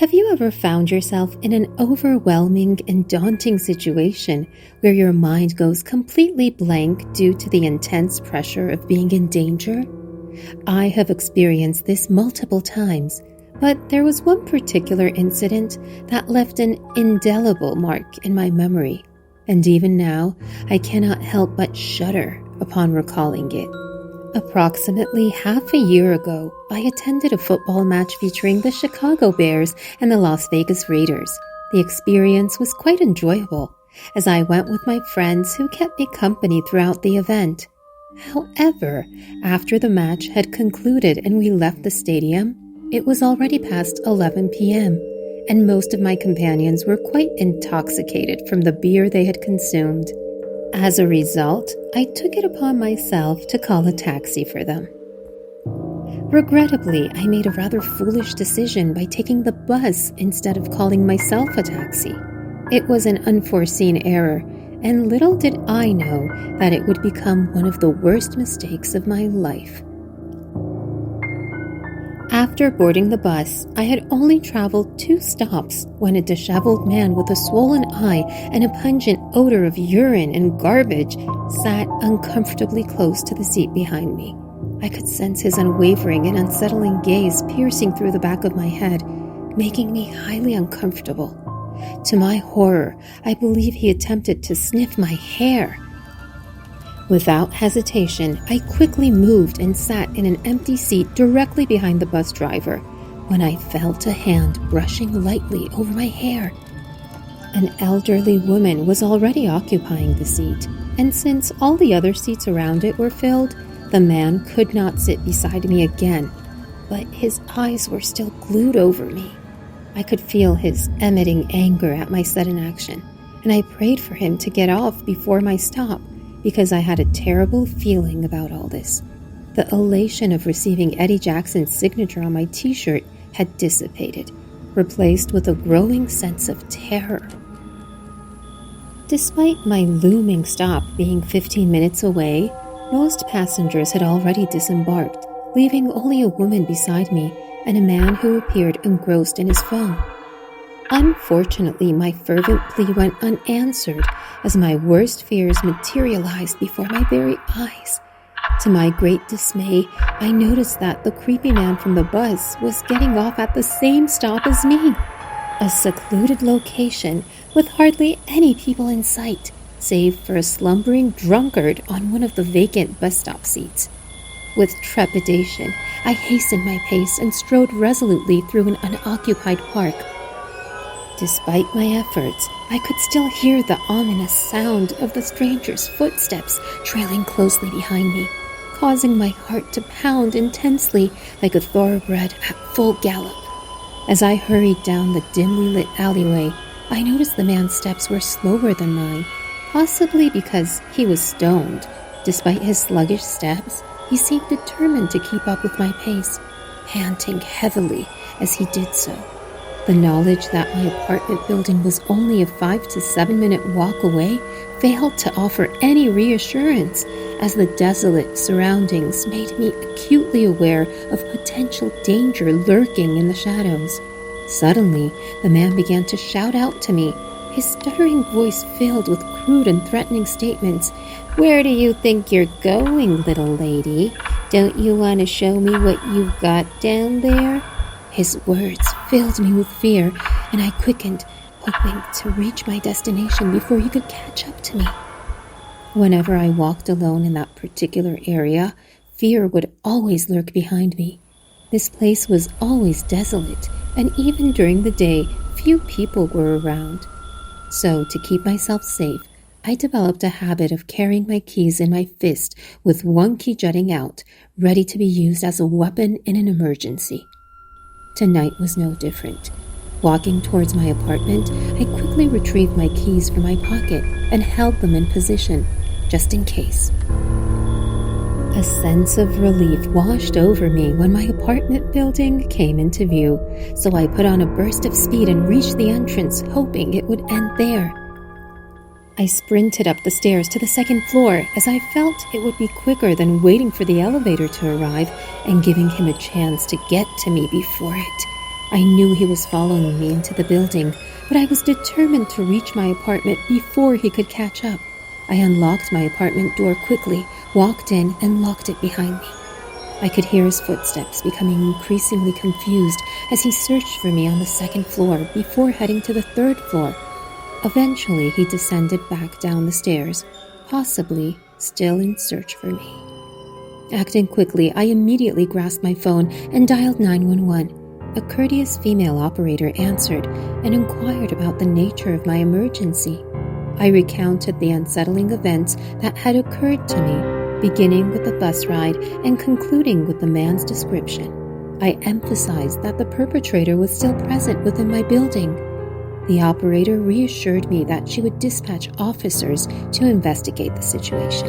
Have you ever found yourself in an overwhelming and daunting situation where your mind goes completely blank due to the intense pressure of being in danger? I have experienced this multiple times, but there was one particular incident that left an indelible mark in my memory, and even now I cannot help but shudder upon recalling it. Approximately half a year ago, I attended a football match featuring the Chicago Bears and the Las Vegas Raiders. The experience was quite enjoyable, as I went with my friends who kept me company throughout the event. However, after the match had concluded and we left the stadium, it was already past 11 p.m., and most of my companions were quite intoxicated from the beer they had consumed. As a result, I took it upon myself to call a taxi for them. Regrettably, I made a rather foolish decision by taking the bus instead of calling myself a taxi. It was an unforeseen error, and little did I know that it would become one of the worst mistakes of my life. After boarding the bus, I had only traveled 2 stops when a disheveled man with a swollen eye and a pungent odor of urine and garbage sat uncomfortably close to the seat behind me. I could sense his unwavering and unsettling gaze piercing through the back of my head, making me highly uncomfortable. To my horror, I believe he attempted to sniff my hair. Without hesitation, I quickly moved and sat in an empty seat directly behind the bus driver when I felt a hand brushing lightly over my hair. An elderly woman was already occupying the seat, and since all the other seats around it were filled, the man could not sit beside me again, but his eyes were still glued over me. I could feel his emitting anger at my sudden action, and I prayed for him to get off before my stop, because I had a terrible feeling about all this. The elation of receiving Eddie Jackson's signature on my t-shirt had dissipated, replaced with a growing sense of terror. Despite my looming stop being 15 minutes away, most passengers had already disembarked, leaving only a woman beside me and a man who appeared engrossed in his phone. Unfortunately, my fervent plea went unanswered as my worst fears materialized before my very eyes. To my great dismay, I noticed that the creepy man from the bus was getting off at the same stop as me, a secluded location with hardly any people in sight, save for a slumbering drunkard on one of the vacant bus stop seats. With trepidation, I hastened my pace and strode resolutely through an unoccupied park. Despite my efforts, I could still hear the ominous sound of the stranger's footsteps trailing closely behind me, causing my heart to pound intensely like a thoroughbred at full gallop. As I hurried down the dimly lit alleyway, I noticed the man's steps were slower than mine, possibly because he was stoned. Despite his sluggish steps, he seemed determined to keep up with my pace, panting heavily as he did so. The knowledge that my apartment building was only a 5 to 7 minute walk away failed to offer any reassurance, as the desolate surroundings made me acutely aware of potential danger lurking in the shadows. Suddenly, the man began to shout out to me, his stuttering voice filled with crude and threatening statements. "Where do you think you're going, little lady? Don't you want to show me what you've got down there?" His words filled me with fear, and I quickened, hoping to reach my destination before he could catch up to me. Whenever I walked alone in that particular area, fear would always lurk behind me. This place was always desolate, and even during the day, few people were around. So, to keep myself safe, I developed a habit of carrying my keys in my fist with one key jutting out, ready to be used as a weapon in an emergency. Tonight was no different. Walking towards my apartment, I quickly retrieved my keys from my pocket and held them in position, just in case. A sense of relief washed over me when my apartment building came into view, so I put on a burst of speed and reached the entrance, hoping it would end there. I sprinted up the stairs to the 2nd floor, as I felt it would be quicker than waiting for the elevator to arrive and giving him a chance to get to me before it. I knew he was following me into the building, but I was determined to reach my apartment before he could catch up. I unlocked my apartment door quickly, walked in, and locked it behind me. I could hear his footsteps becoming increasingly confused as he searched for me on the second floor before heading to the third floor. Eventually, he descended back down the stairs, possibly still in search for me. Acting quickly, I immediately grasped my phone and dialed 911. A courteous female operator answered and inquired about the nature of my emergency. I recounted the unsettling events that had occurred to me, beginning with the bus ride and concluding with the man's description. I emphasized that the perpetrator was still present within my building. The operator reassured me that she would dispatch officers to investigate the situation.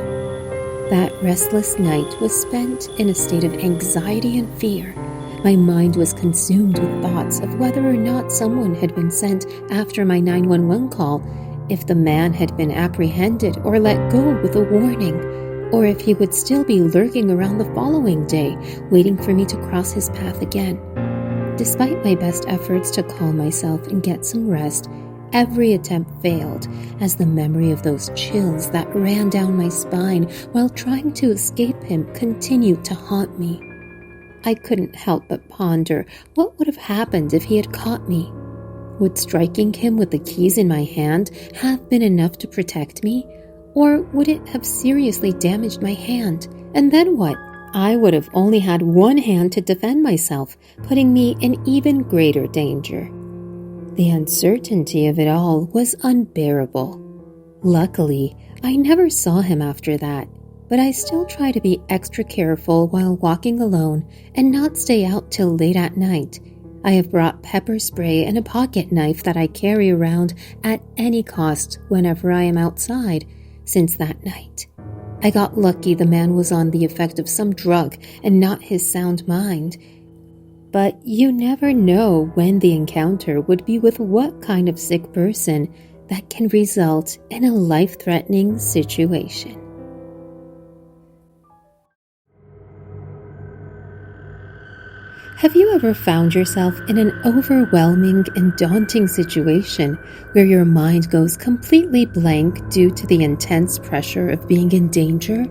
That restless night was spent in a state of anxiety and fear. My mind was consumed with thoughts of whether or not someone had been sent after my 911 call, if the man had been apprehended or let go with a warning, or if he would still be lurking around the following day, waiting for me to cross his path again. Despite my best efforts to calm myself and get some rest, every attempt failed as the memory of those chills that ran down my spine while trying to escape him continued to haunt me. I couldn't help but ponder what would have happened if he had caught me. Would striking him with the keys in my hand have been enough to protect me? Or would it have seriously damaged my hand? And then what? I would have only had one hand to defend myself, putting me in even greater danger. The uncertainty of it all was unbearable. Luckily, I never saw him after that, but I still try to be extra careful while walking alone and not stay out till late at night. I have brought pepper spray and a pocket knife that I carry around at any cost whenever I am outside since that night. I got lucky the man was on the effect of some drug and not his sound mind. But you never know when the encounter would be with what kind of sick person that can result in a life-threatening situation. Have you ever found yourself in an overwhelming and daunting situation where your mind goes completely blank due to the intense pressure of being in danger?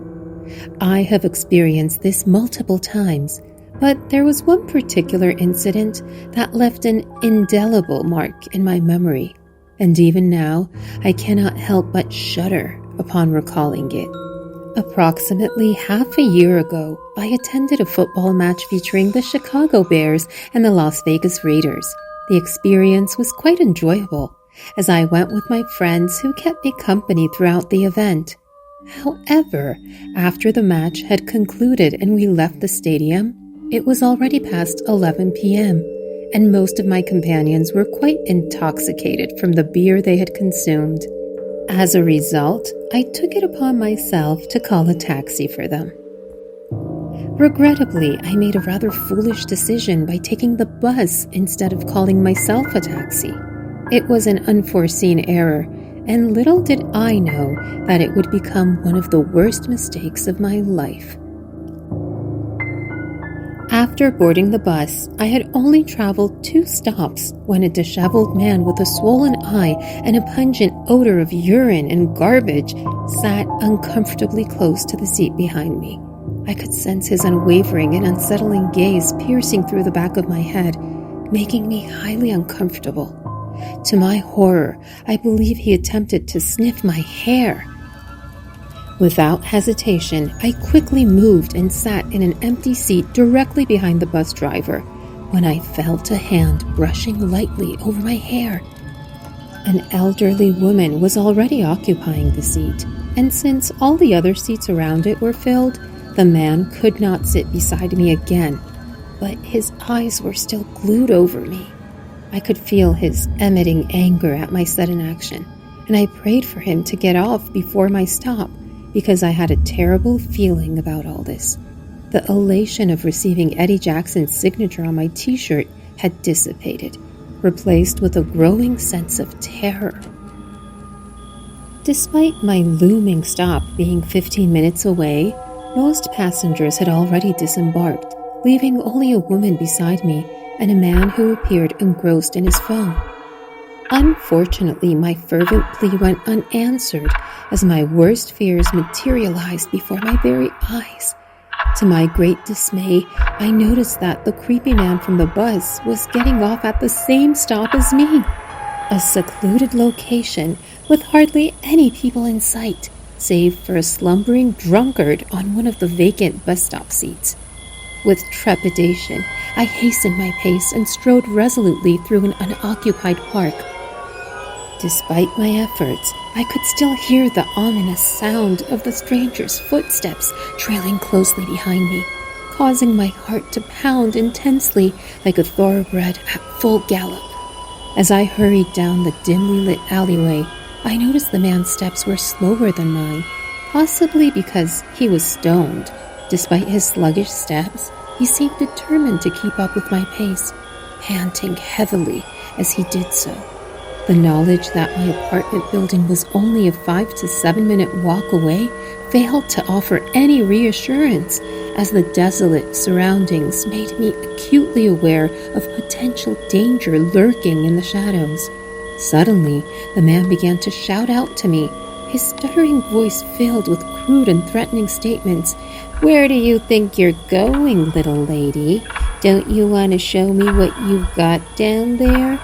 I have experienced this multiple times, but there was one particular incident that left an indelible mark in my memory, and even now I cannot help but shudder upon recalling it. Approximately half a year ago, I attended a football match featuring the Chicago Bears and the Las Vegas Raiders. The experience was quite enjoyable, as I went with my friends who kept me company throughout the event. However, after the match had concluded and we left the stadium, it was already past 11 p.m., and most of my companions were quite intoxicated from the beer they had consumed. As a result, I took it upon myself to call a taxi for them. Regrettably, I made a rather foolish decision by taking the bus instead of calling myself a taxi. It was an unforeseen error, and little did I know that it would become one of the worst mistakes of my life. After boarding the bus, I had only traveled 2 stops when a disheveled man with a swollen eye and a pungent odor of urine and garbage sat uncomfortably close to the seat behind me. I could sense his unwavering and unsettling gaze piercing through the back of my head, making me highly uncomfortable. To my horror, I believe he attempted to sniff my hair. Without hesitation, I quickly moved and sat in an empty seat directly behind the bus driver when I felt a hand brushing lightly over my hair. An elderly woman was already occupying the seat, and since all the other seats around it were filled, the man could not sit beside me again, but his eyes were still glued over me. I could feel his emitting anger at my sudden action, and I prayed for him to get off before my stop, because I had a terrible feeling about all this. The elation of receiving Eddie Jackson's signature on my t-shirt had dissipated, replaced with a growing sense of terror. Despite my looming stop being 15 minutes away, most passengers had already disembarked, leaving only a woman beside me and a man who appeared engrossed in his phone. Unfortunately, my fervent plea went unanswered as my worst fears materialized before my very eyes. To my great dismay, I noticed that the creepy man from the bus was getting off at the same stop as me, a secluded location with hardly any people in sight, save for a slumbering drunkard on one of the vacant bus stop seats. With trepidation, I hastened my pace and strode resolutely through an unoccupied park. Despite my efforts, I could still hear the ominous sound of the stranger's footsteps trailing closely behind me, causing my heart to pound intensely like a thoroughbred at full gallop. As I hurried down the dimly lit alleyway, I noticed the man's steps were slower than mine, possibly because he was stoned. Despite his sluggish steps, he seemed determined to keep up with my pace, panting heavily as he did so. The knowledge that my apartment building was only a 5 to 7 minute walk away failed to offer any reassurance, as the desolate surroundings made me acutely aware of potential danger lurking in the shadows. Suddenly, the man began to shout out to me, his stuttering voice filled with crude and threatening statements. "Where do you think you're going, little lady? Don't you want to show me what you've got down there?"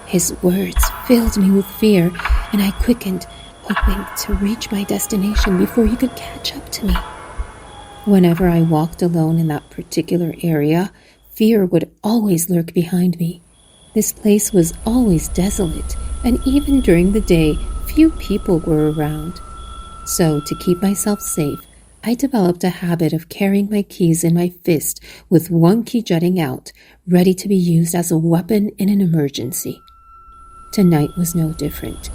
His words filled me with fear, and I quickened, hoping to reach my destination before he could catch up to me. Whenever I walked alone in that particular area, fear would always lurk behind me. This place was always desolate, and even during the day, few people were around. So, to keep myself safe, I developed a habit of carrying my keys in my fist with one key jutting out, ready to be used as a weapon in an emergency. Tonight was no different.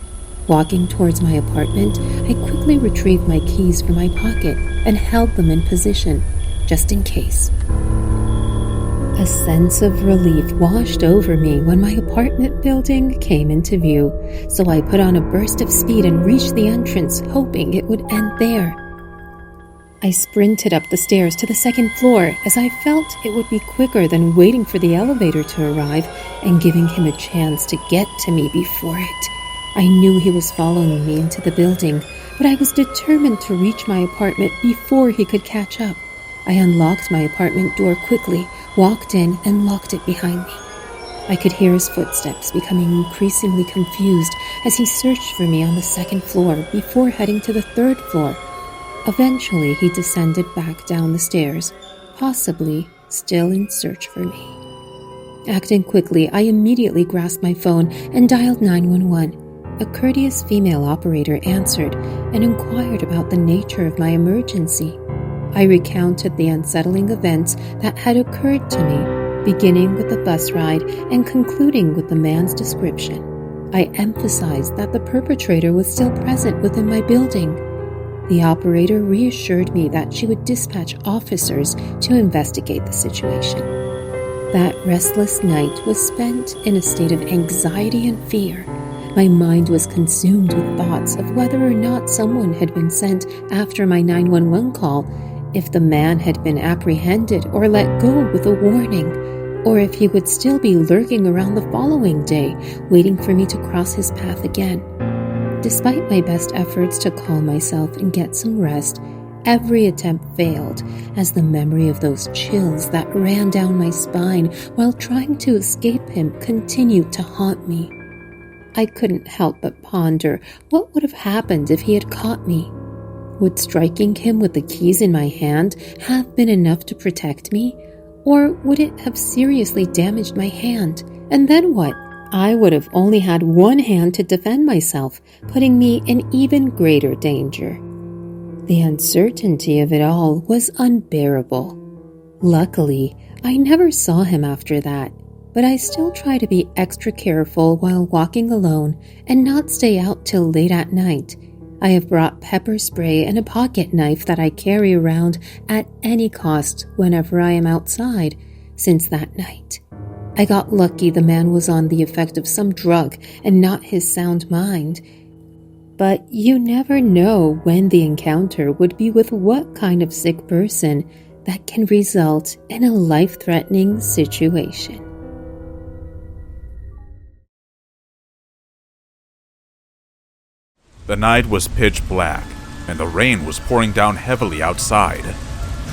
Walking towards my apartment, I quickly retrieved my keys from my pocket and held them in position, just in case. A sense of relief washed over me when my apartment building came into view, so I put on a burst of speed and reached the entrance, hoping it would end there. I sprinted up the stairs to the second floor, as I felt it would be quicker than waiting for the elevator to arrive and giving him a chance to get to me before it. I knew he was following me into the building, but I was determined to reach my apartment before he could catch up. I unlocked my apartment door quickly, walked in, and locked it behind me. I could hear his footsteps becoming increasingly confused as he searched for me on the second floor before heading to the third floor. Eventually, he descended back down the stairs, possibly still in search for me. Acting quickly, I immediately grasped my phone and dialed 911. A courteous female operator answered and inquired about the nature of my emergency. I recounted the unsettling events that had occurred to me, beginning with the bus ride and concluding with the man's description. I emphasized that the perpetrator was still present within my building. The operator reassured me that she would dispatch officers to investigate the situation. That restless night was spent in a state of anxiety and fear. My mind was consumed with thoughts of whether or not someone had been sent after my 911 call, if the man had been apprehended or let go with a warning, or if he would still be lurking around the following day, waiting for me to cross his path again. Despite my best efforts to calm myself and get some rest, every attempt failed, as the memory of those chills that ran down my spine while trying to escape him continued to haunt me. I couldn't help but ponder what would have happened if he had caught me. Would striking him with the keys in my hand have been enough to protect me? Or would it have seriously damaged my hand? And then what? I would have only had one hand to defend myself, putting me in even greater danger. The uncertainty of it all was unbearable. Luckily, I never saw him after that, but I still try to be extra careful while walking alone and not stay out till late at night. I have brought pepper spray and a pocket knife that I carry around at any cost whenever I am outside since that night. I got lucky the man was on the effect of some drug and not his sound mind. But you never know when the encounter would be with what kind of sick person that can result in a life-threatening situation. The night was pitch black, and the rain was pouring down heavily outside.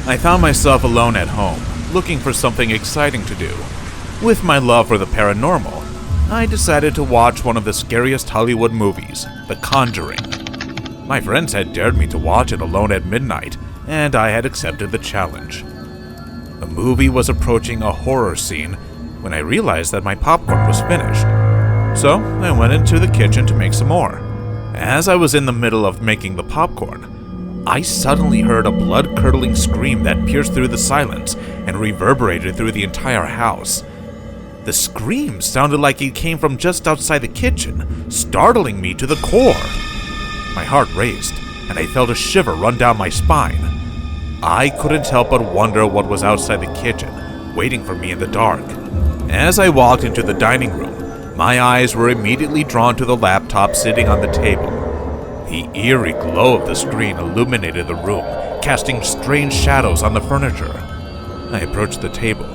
I found myself alone at home, looking for something exciting to do. With my love for the paranormal, I decided to watch one of the scariest Hollywood movies, The Conjuring. My friends had dared me to watch it alone at midnight, and I had accepted the challenge. The movie was approaching a horror scene when I realized that my popcorn was finished. So I went into the kitchen to make some more. As I was in the middle of making the popcorn, I suddenly heard a blood-curdling scream that pierced through the silence and reverberated through the entire house. The scream sounded like it came from just outside the kitchen, startling me to the core. My heart raced, and I felt a shiver run down my spine. I couldn't help but wonder what was outside the kitchen, waiting for me in the dark. As I walked into the dining room, my eyes were immediately drawn to the laptop sitting on the table. The eerie glow of the screen illuminated the room, casting strange shadows on the furniture. I approached the table,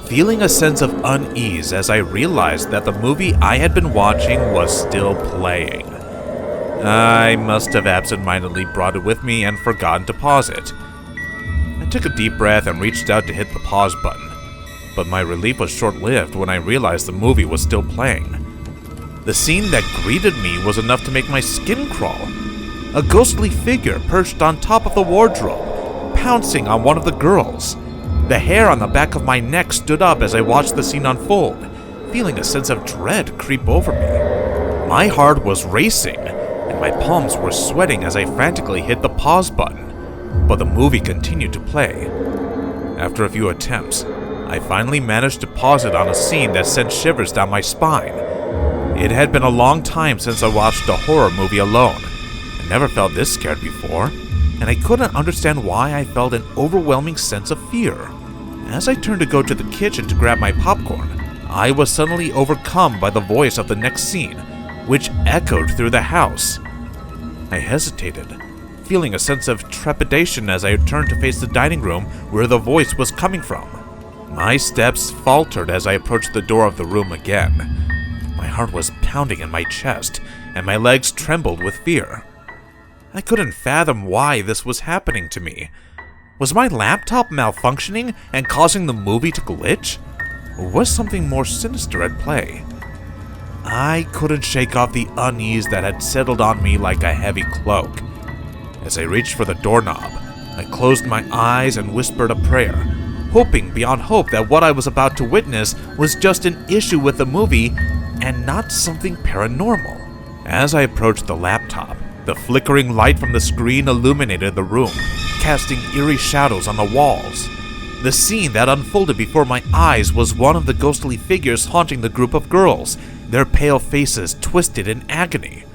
feeling a sense of unease as I realized that the movie I had been watching was still playing. I must have absentmindedly brought it with me and forgotten to pause it. I took a deep breath and reached out to hit the pause button. But my relief was short-lived when I realized the movie was still playing. The scene that greeted me was enough to make my skin crawl. A ghostly figure perched on top of the wardrobe, pouncing on one of the girls. The hair on the back of my neck stood up as I watched the scene unfold, feeling a sense of dread creep over me. My heart was racing, and my palms were sweating as I frantically hit the pause button, but the movie continued to play. After a few attempts, I finally managed to pause it on a scene that sent shivers down my spine. It had been a long time since I watched a horror movie alone. I never felt this scared before, and I couldn't understand why I felt an overwhelming sense of fear. As I turned to go to the kitchen to grab my popcorn, I was suddenly overcome by the voice of the next scene, which echoed through the house. I hesitated, feeling a sense of trepidation as I turned to face the dining room where the voice was coming from. My steps faltered as I approached the door of the room again. My heart was pounding in my chest, and my legs trembled with fear. I couldn't fathom why this was happening to me. Was my laptop malfunctioning and causing the movie to glitch? Or was something more sinister at play? I couldn't shake off the unease that had settled on me like a heavy cloak. As I reached for the doorknob, I closed my eyes and whispered a prayer, hoping beyond hope that what I was about to witness was just an issue with the movie and not something paranormal. As I approached the laptop, the flickering light from the screen illuminated the room, casting eerie shadows on the walls. The scene that unfolded before my eyes was one of the ghostly figures haunting the group of girls, their pale faces twisted in agony.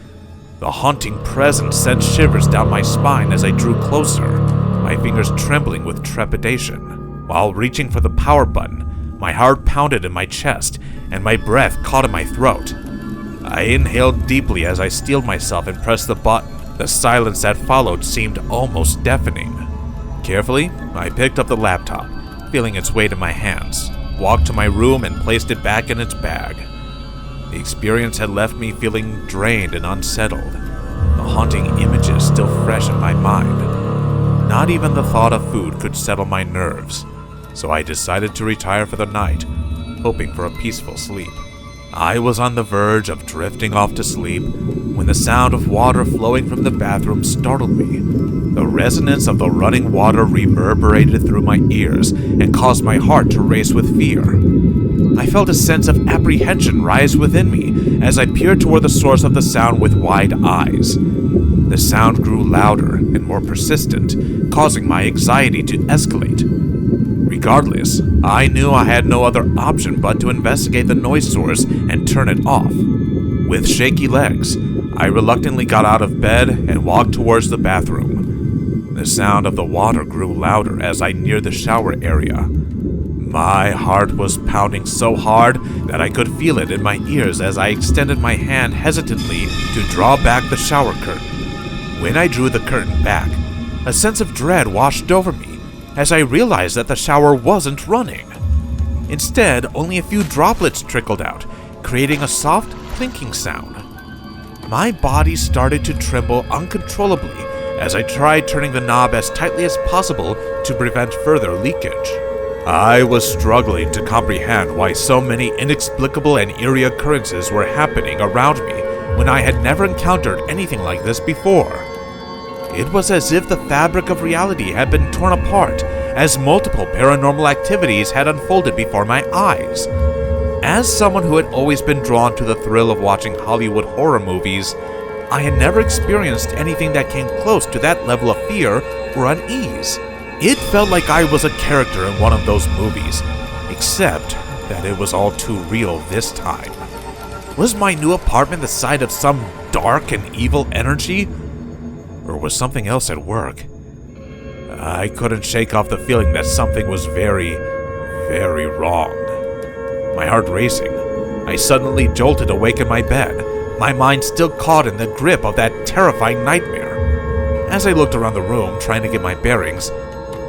The haunting presence sent shivers down my spine as I drew closer, my fingers trembling with trepidation. While reaching for the power button, my heart pounded in my chest, and my breath caught in my throat. I inhaled deeply as I steeled myself and pressed the button. The silence that followed seemed almost deafening. Carefully, I picked up the laptop, feeling its weight in my hands, walked to my room and placed it back in its bag. The experience had left me feeling drained and unsettled, the haunting images still fresh in my mind. Not even the thought of food could settle my nerves, so I decided to retire for the night, hoping for a peaceful sleep. I was on the verge of drifting off to sleep when the sound of water flowing from the bathroom startled me. The resonance of the running water reverberated through my ears and caused my heart to race with fear. I felt a sense of apprehension rise within me as I peered toward the source of the sound with wide eyes. The sound grew louder and more persistent, causing my anxiety to escalate. Regardless, I knew I had no other option but to investigate the noise source and turn it off. With shaky legs, I reluctantly got out of bed and walked towards the bathroom. The sound of the water grew louder as I neared the shower area. My heart was pounding so hard that I could feel it in my ears as I extended my hand hesitantly to draw back the shower curtain. When I drew the curtain back, a sense of dread washed over me as I realized that the shower wasn't running. Instead, only a few droplets trickled out, creating a soft clinking sound. my body started to tremble uncontrollably as I tried turning the knob as tightly as possible to prevent further leakage. I was struggling to comprehend why so many inexplicable and eerie occurrences were happening around me when I had never encountered anything like this before. It was as if the fabric of reality had been torn apart as multiple paranormal activities had unfolded before my eyes. As someone who had always been drawn to the thrill of watching Hollywood horror movies, I had never experienced anything that came close to that level of fear or unease. It felt like I was a character in one of those movies, except that it was all too real this time. Was my new apartment the site of some dark and evil energy? Or was something else at work? I couldn't shake off the feeling that something was very, very wrong. My heart racing, I suddenly jolted awake in my bed, my mind still caught in the grip of that terrifying nightmare. As I looked around the room trying to get my bearings,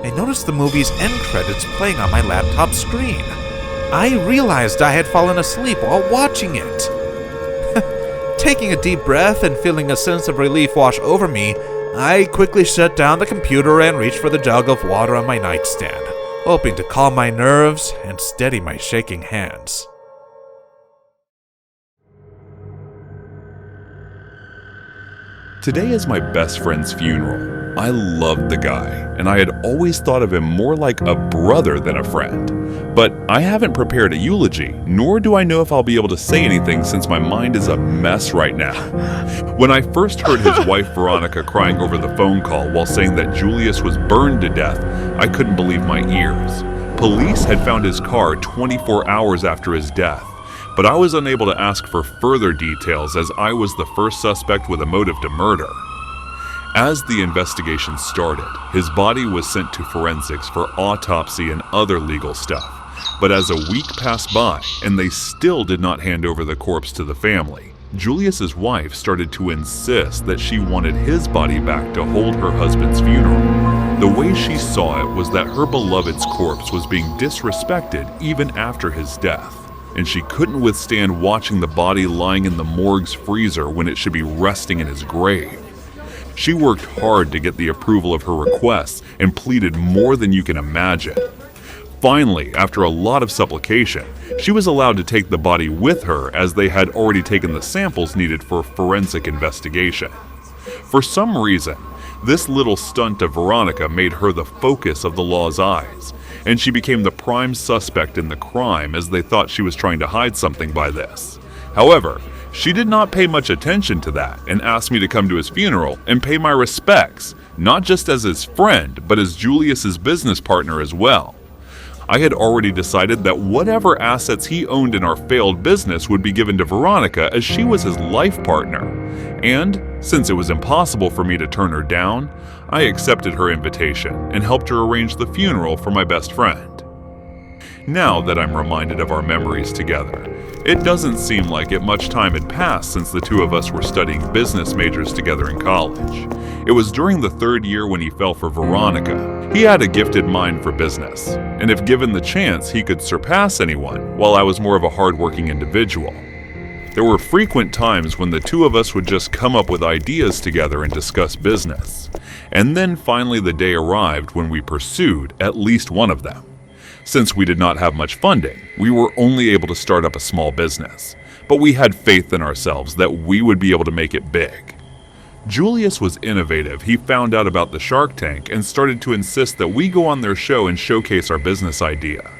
I noticed the movie's end credits playing on my laptop screen. I realized I had fallen asleep while watching it. Taking a deep breath and feeling a sense of relief wash over me, I quickly shut down the computer and reached for the jug of water on my nightstand, hoping to calm my nerves and steady my shaking hands. Today is my best friend's funeral. I loved the guy, and I had always thought of him more like a brother than a friend. But I haven't prepared a eulogy, nor do I know if I'll be able to say anything since my mind is a mess right now. When I first heard his wife Veronica crying over the phone call while saying that Julius was burned to death, I couldn't believe my ears. Police had found his car 24 hours after his death, but I was unable to ask for further details as I was the first suspect with a motive to murder. As the investigation started, his body was sent to forensics for autopsy and other legal stuff. But as a week passed by and they still did not hand over the corpse to the family, Julius's wife started to insist that she wanted his body back to hold her husband's funeral. The way she saw it was that her beloved's corpse was being disrespected even after his death, and she couldn't withstand watching the body lying in the morgue's freezer when it should be resting in his grave. She worked hard to get the approval of her requests and pleaded more than you can imagine. Finally, after a lot of supplication, she was allowed to take the body with her as they had already taken the samples needed for forensic investigation. For some reason, this little stunt of Veronica made her the focus of the law's eyes, and she became the prime suspect in the crime as they thought she was trying to hide something by this. However, she did not pay much attention to that and asked me to come to his funeral and pay my respects, not just as his friend, but as Julius's business partner as well. I had already decided that whatever assets he owned in our failed business would be given to Veronica as she was his life partner. And, since it was impossible for me to turn her down, I accepted her invitation and helped her arrange the funeral for my best friend. Now that I'm reminded of our memories together, it doesn't seem like much time had passed since the two of us were studying business majors together in college. It was during the third year when he fell for Veronica. He had a gifted mind for business, and if given the chance, he could surpass anyone, while I was more of a hard-working individual. There were frequent times when the two of us would just come up with ideas together and discuss business. And then finally the day arrived when we pursued at least one of them. Since we did not have much funding, we were only able to start up a small business, but we had faith in ourselves that we would be able to make it big. Julius was innovative. He found out about the Shark Tank and started to insist that we go on their show and showcase our business idea.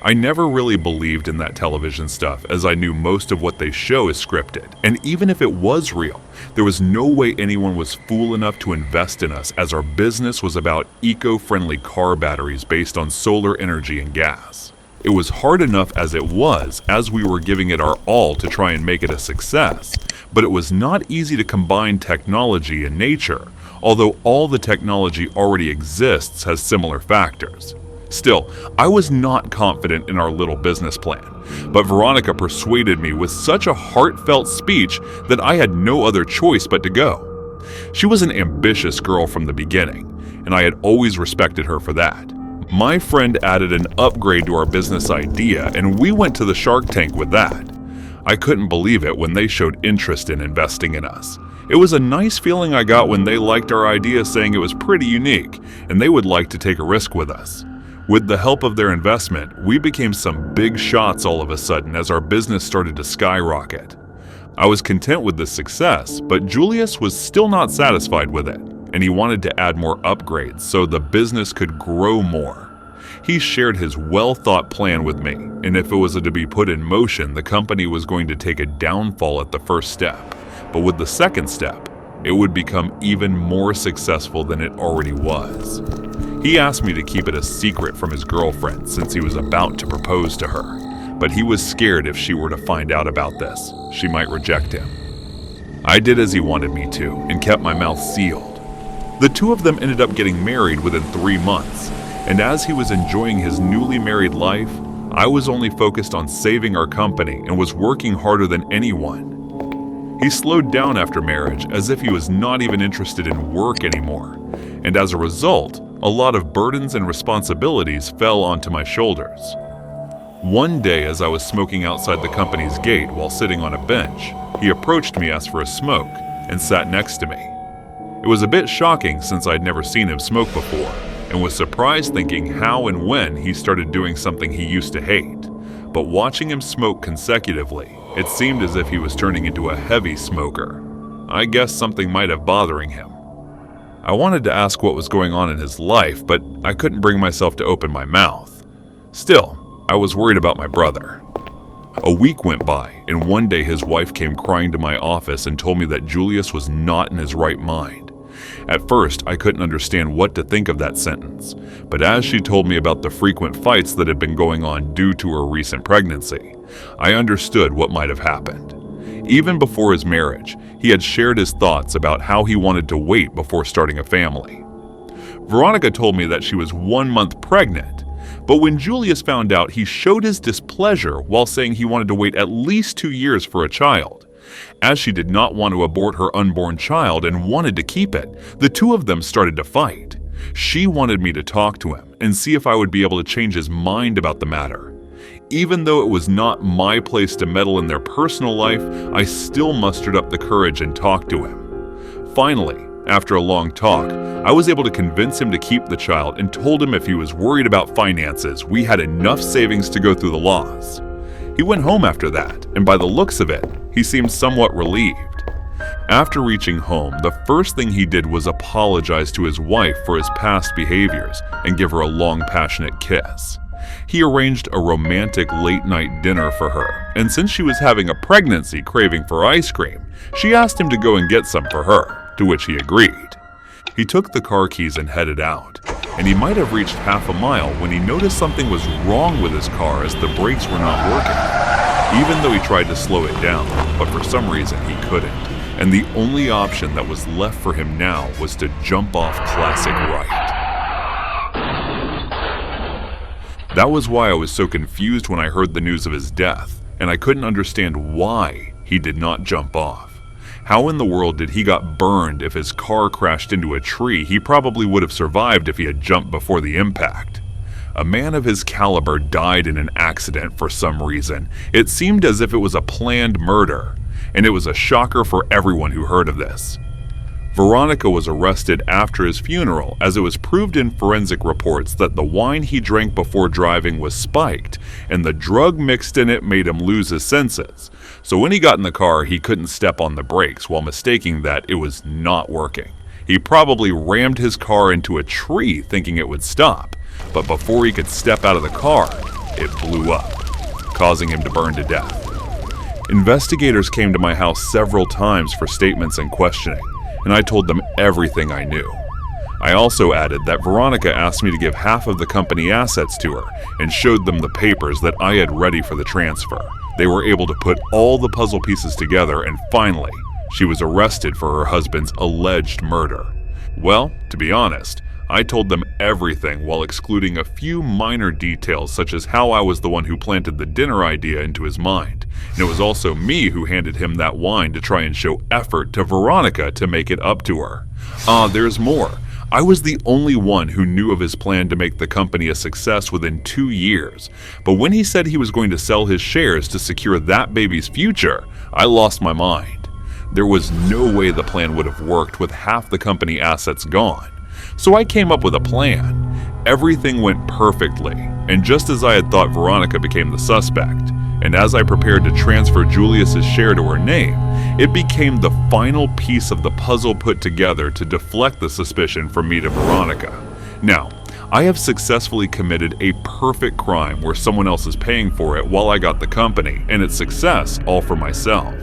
I never really believed in that television stuff, as I knew most of what they show is scripted, and even if it was real, there was no way anyone was fool enough to invest in us, as our business was about eco-friendly car batteries based on solar energy and gas. It was hard enough as it was, as we were giving it our all to try and make it a success, but it was not easy to combine technology and nature, although all the technology already exists has similar factors. Still, I was not confident in our little business plan, but Veronica persuaded me with such a heartfelt speech that I had no other choice but to go. She was an ambitious girl from the beginning, and I had always respected her for that. My friend added an upgrade to our business idea, and we went to the Shark Tank with that. I couldn't believe it when they showed interest in investing in us. It was a nice feeling I got when they liked our idea, saying it was pretty unique and they would like to take a risk with us. With the help of their investment, we became some big shots all of a sudden as our business started to skyrocket. I was content with this success, but Julius was still not satisfied with it, and he wanted to add more upgrades so the business could grow more. He shared his well-thought plan with me, and if it was to be put in motion, the company was going to take a downfall at the first step. But with the second step, it would become even more successful than it already was. He asked me to keep it a secret from his girlfriend since he was about to propose to her, but he was scared if she were to find out about this, she might reject him. I did as he wanted me to and kept my mouth sealed. The two of them ended up getting married within 3 months, and as he was enjoying his newly married life, I was only focused on saving our company and was working harder than anyone. He slowed down after marriage as if he was not even interested in work anymore, and as a result, a lot of burdens and responsibilities fell onto my shoulders. One day as I was smoking outside the company's gate while sitting on a bench, he approached me, asked for a smoke, and sat next to me. It was a bit shocking since I'd never seen him smoke before, and was surprised thinking how and when he started doing something he used to hate. But watching him smoke consecutively, it seemed as if he was turning into a heavy smoker. I guess something might have bothering him. I wanted to ask what was going on in his life, but I couldn't bring myself to open my mouth. Still, I was worried about my brother. A week went by, and one day his wife came crying to my office and told me that Julius was not in his right mind. At first, I couldn't understand what to think of that sentence, but as she told me about the frequent fights that had been going on due to her recent pregnancy, I understood what might have happened. Even before his marriage, he had shared his thoughts about how he wanted to wait before starting a family. Veronica told me that she was 1 month pregnant, but when Julius found out, he showed his displeasure while saying he wanted to wait at least 2 years for a child. As she did not want to abort her unborn child and wanted to keep it, the two of them started to fight. She wanted me to talk to him and see if I would be able to change his mind about the matter. Even though it was not my place to meddle in their personal life, I still mustered up the courage and talked to him. Finally, after a long talk, I was able to convince him to keep the child and told him if he was worried about finances, we had enough savings to go through the loss. He went home after that, and by the looks of it, he seemed somewhat relieved. After reaching home, the first thing he did was apologize to his wife for his past behaviors and give her a long, passionate kiss. He arranged a romantic late-night dinner for her, and since she was having a pregnancy craving for ice cream, she asked him to go and get some for her, to which he agreed. He took the car keys and headed out, and he might have reached half a mile when he noticed something was wrong with his car as the brakes were not working, even though he tried to slow it down, but for some reason he couldn't, and the only option that was left for him now was to jump off Classic Right. That was why I was so confused when I heard the news of his death, and I couldn't understand why he did not jump off. How in the world did he got burned if his car crashed into a tree? He probably would have survived if he had jumped before the impact. A man of his caliber died in an accident for some reason. It seemed as if it was a planned murder, and it was a shocker for everyone who heard of this. Veronica was arrested after his funeral as it was proved in forensic reports that the wine he drank before driving was spiked and the drug mixed in it made him lose his senses. So when he got in the car, he couldn't step on the brakes while mistaking that it was not working. He probably rammed his car into a tree thinking it would stop, but before he could step out of the car, it blew up, causing him to burn to death. Investigators came to my house several times for statements and questioning, and I told them everything I knew. I also added that Veronica asked me to give half of the company assets to her and showed them the papers that I had ready for the transfer. They were able to put all the puzzle pieces together, and finally, she was arrested for her husband's alleged murder. Well, to be honest, I told them everything while excluding a few minor details such as how I was the one who planted the dinner idea into his mind. And it was also me who handed him that wine to try and show effort to Veronica to make it up to her. There's more. I was the only one who knew of his plan to make the company a success within 2 years, but when he said he was going to sell his shares to secure that baby's future, I lost my mind. There was no way the plan would have worked with half the company assets gone. So I came up with a plan. Everything went perfectly, and just as I had thought, Veronica became the suspect. And as I prepared to transfer Julius's share to her name, it became the final piece of the puzzle put together to deflect the suspicion from me to Veronica. Now, I have successfully committed a perfect crime where someone else is paying for it while I got the company and its success all for myself.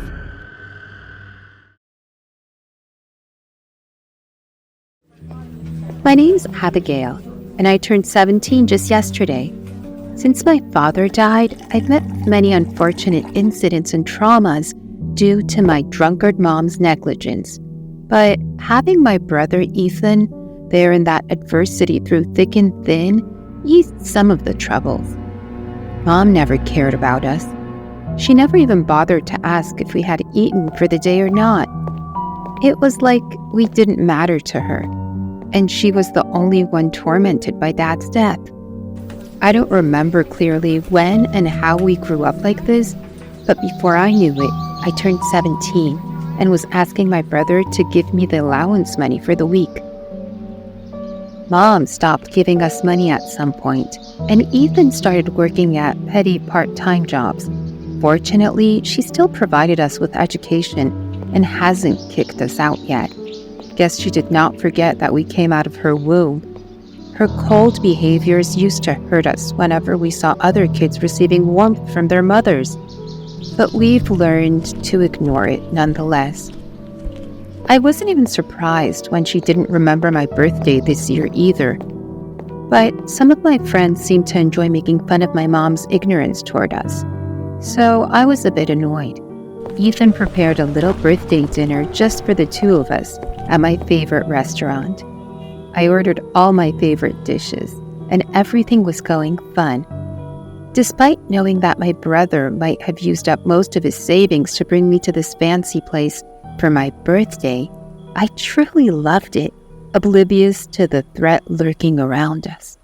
My name's Abigail, and I turned 17 just yesterday. Since my father died, I've met many unfortunate incidents and traumas due to my drunkard mom's negligence. But having my brother Ethan there in that adversity through thick and thin eased some of the troubles. Mom never cared about us. She never even bothered to ask if we had eaten for the day or not. It was like we didn't matter to her, and she was the only one tormented by Dad's death. I don't remember clearly when and how we grew up like this, but before I knew it, I turned 17 and was asking my brother to give me the allowance money for the week. Mom stopped giving us money at some point, and Ethan started working at petty part-time jobs. Fortunately, she still provided us with education and hasn't kicked us out yet. Guess she did not forget that we came out of her womb. Her cold behaviors used to hurt us whenever we saw other kids receiving warmth from their mothers, but we've learned to ignore it nonetheless. I wasn't even surprised when she didn't remember my birthday this year either, but some of my friends seemed to enjoy making fun of my mom's ignorance toward us, so I was a bit annoyed. Ethan prepared a little birthday dinner just for the two of us at my favorite restaurant. I ordered all my favorite dishes, and everything was going fun. Despite knowing that my brother might have used up most of his savings to bring me to this fancy place for my birthday, I truly loved it, oblivious to the threat lurking around us.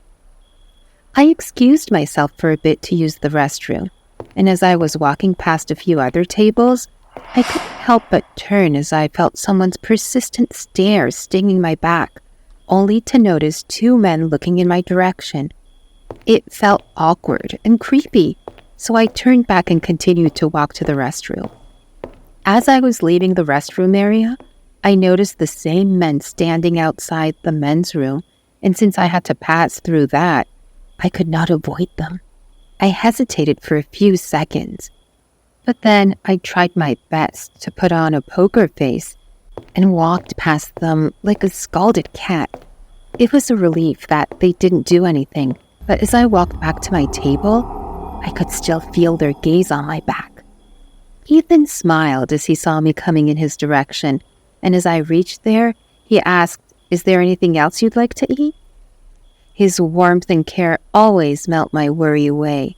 I excused myself for a bit to use the restroom, and as I was walking past a few other tables, I couldn't help but turn as I felt someone's persistent stare stinging my back, only to notice two men looking in my direction. It felt awkward and creepy, so I turned back and continued to walk to the restroom. As I was leaving the restroom area, I noticed the same men standing outside the men's room, and since I had to pass through that, I could not avoid them. I hesitated for a few seconds, but then I tried my best to put on a poker face and walked past them like a scalded cat. It was a relief that they didn't do anything, but as I walked back to my table, I could still feel their gaze on my back. Ethan smiled as he saw me coming in his direction, and as I reached there, he asked, "Is there anything else you'd like to eat?" His warmth and care always melt my worry away.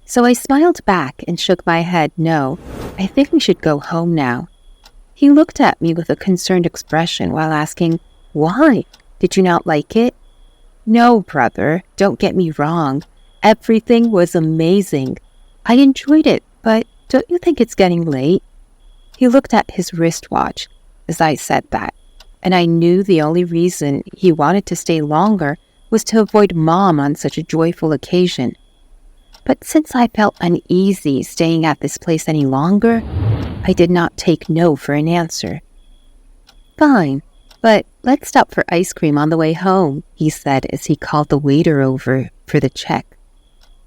So I smiled back and shook my head no. I think we should go home now. He looked at me with a concerned expression while asking, "Why? Did you not like it?" "No, brother, don't get me wrong. Everything was amazing. I enjoyed it, but don't you think it's getting late?" He looked at his wristwatch as I said that, and I knew the only reason he wanted to stay longer was to avoid Mom on such a joyful occasion. But since I felt uneasy staying at this place any longer, I did not take no for an answer. "Fine, but let's stop for ice cream on the way home," he said as he called the waiter over for the check.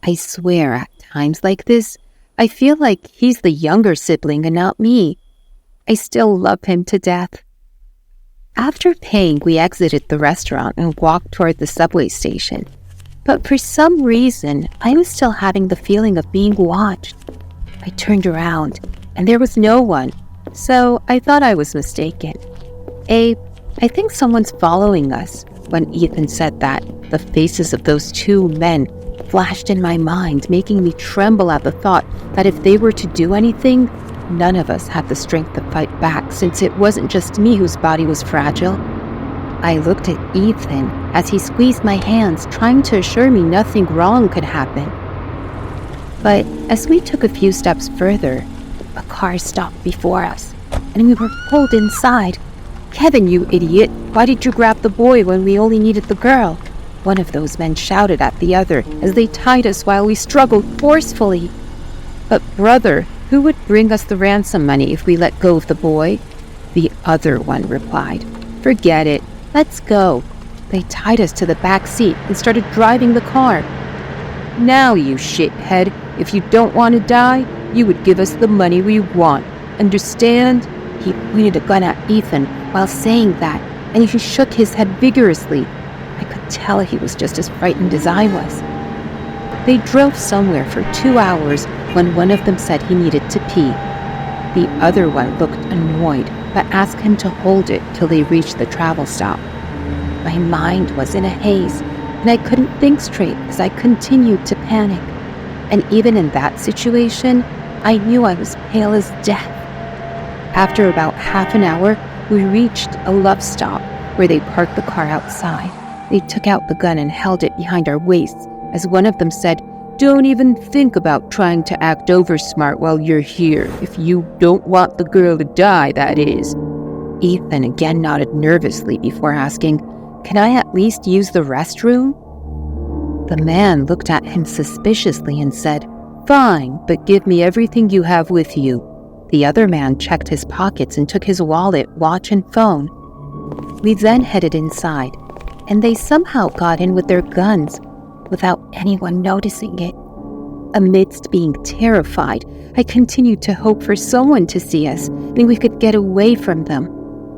I swear, at times like this, I feel like he's the younger sibling and not me. I still love him to death. After paying, we exited the restaurant and walked toward the subway station. But for some reason, I was still having the feeling of being watched. I turned around, and there was no one, so I thought I was mistaken. "Abe, I think someone's following us." When Ethan said that, the faces of those two men flashed in my mind, making me tremble at the thought that if they were to do anything, none of us had the strength to fight back, since it wasn't just me whose body was fragile. I looked at Ethan as he squeezed my hands, trying to assure me nothing wrong could happen. But as we took a few steps further, a car stopped before us, and we were pulled inside. "Kevin, you idiot! Why did you grab the boy when we only needed the girl?" One of those men shouted at the other as they tied us while we struggled forcefully. "But brother, who would bring us the ransom money if we let go of the boy?" The other one replied. "Forget it. Let's go." They tied us to the back seat and started driving the car. "Now, you shithead, if you don't want to die, you would give us the money we want. Understand?" He pointed a gun at Ethan while saying that, and he shook his head vigorously. I could tell he was just as frightened as I was. They drove somewhere for 2 hours when one of them said he needed to pee. The other one looked annoyed, but asked him to hold it till they reached the travel stop. My mind was in a haze, and I couldn't think straight as I continued to panic. And even in that situation, I knew I was pale as death. After about half an hour, we reached a love stop where they parked the car outside. They took out the gun and held it behind our waists as one of them said, "Don't even think about trying to act over smart while you're here, if you don't want the girl to die, that is." Ethan again nodded nervously before asking, "Can I at least use the restroom?" The man looked at him suspiciously and said, "Fine, but give me everything you have with you." The other man checked his pockets and took his wallet, watch, and phone. We then headed inside, and they somehow got in with their guns without anyone noticing it. Amidst being terrified, I continued to hope for someone to see us and we could get away from them.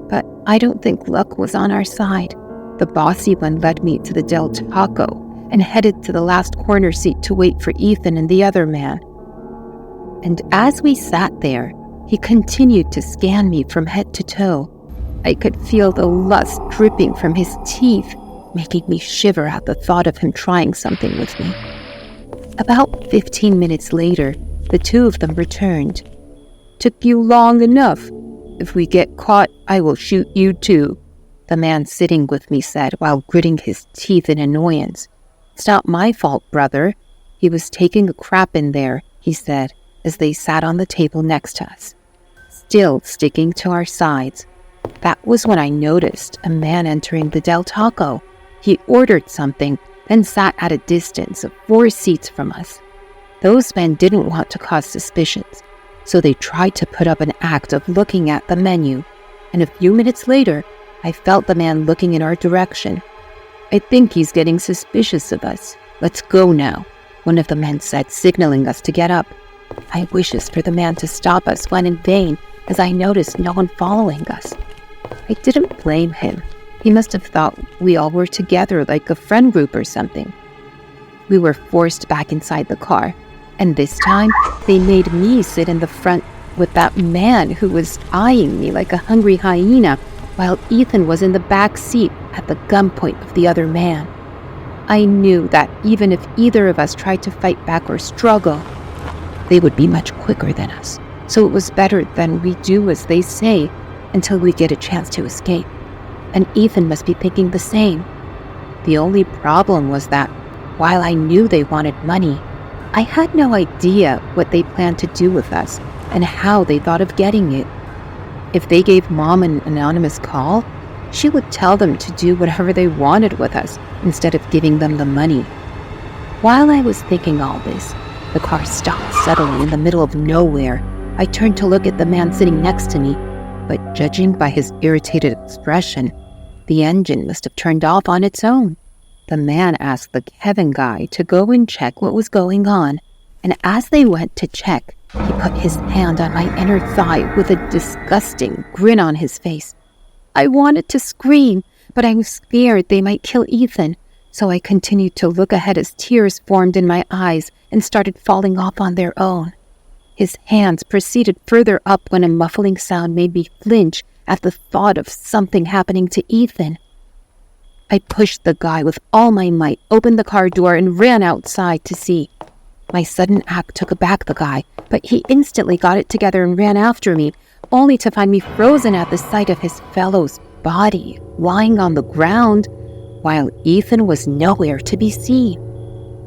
But I don't think luck was on our side. The bossy one led me to the Del Taco and headed to the last corner seat to wait for Ethan and the other man. And as we sat there, he continued to scan me from head to toe. I could feel the lust dripping from his teeth, making me shiver at the thought of him trying something with me. About 15 minutes later, the two of them returned. "Took you long enough. If we get caught, I will shoot you too," the man sitting with me said while gritting his teeth in annoyance. "It's not my fault, brother. He was taking a crap in there," he said as they sat on the table next to us, still sticking to our sides. That was when I noticed a man entering the Del Taco. He ordered something, then sat at a distance of 4 seats from us. Those men didn't want to cause suspicions, so they tried to put up an act of looking at the menu, and a few minutes later, I felt the man looking in our direction. "I think he's getting suspicious of us. Let's go now," one of the men said, signaling us to get up. My wishes for the man to stop us went in vain as I noticed no one following us. I didn't blame him. He must have thought we all were together like a friend group or something. We were forced back inside the car, and this time they made me sit in the front with that man who was eyeing me like a hungry hyena, while Ethan was in the back seat at the gunpoint of the other man. I knew that even if either of us tried to fight back or struggle, they would be much quicker than us, so it was better than we do as they say until we get a chance to escape. And Ethan must be thinking the same. The only problem was that while I knew they wanted money, I had no idea what they planned to do with us and how they thought of getting it. If they gave Mom an anonymous call, she would tell them to do whatever they wanted with us instead of giving them the money. While I was thinking all this, the car stopped suddenly in the middle of nowhere. I turned to look at the man sitting next to me, but judging by his irritated expression, the engine must have turned off on its own. The man asked the Kevin guy to go and check what was going on, and as they went to check, he put his hand on my inner thigh with a disgusting grin on his face. I wanted to scream, but I was scared they might kill Ethan, so I continued to look ahead as tears formed in my eyes and started falling off on their own. His hands proceeded further up when a muffling sound made me flinch at the thought of something happening to Ethan. I pushed the guy with all my might, opened the car door, and ran outside to see. My sudden act took aback the guy, but he instantly got it together and ran after me, only to find me frozen at the sight of his fellow's body lying on the ground while Ethan was nowhere to be seen.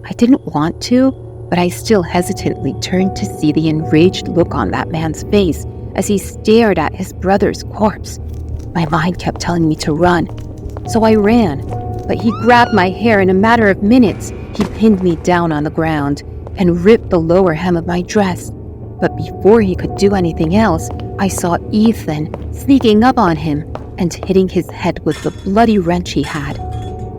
I didn't want to, but I still hesitantly turned to see the enraged look on that man's face as he stared at his brother's corpse. My mind kept telling me to run, so I ran, but he grabbed my hair in a matter of minutes. He pinned me down on the ground and ripped the lower hem of my dress. But before he could do anything else, I saw Ethan sneaking up on him and hitting his head with the bloody wrench he had.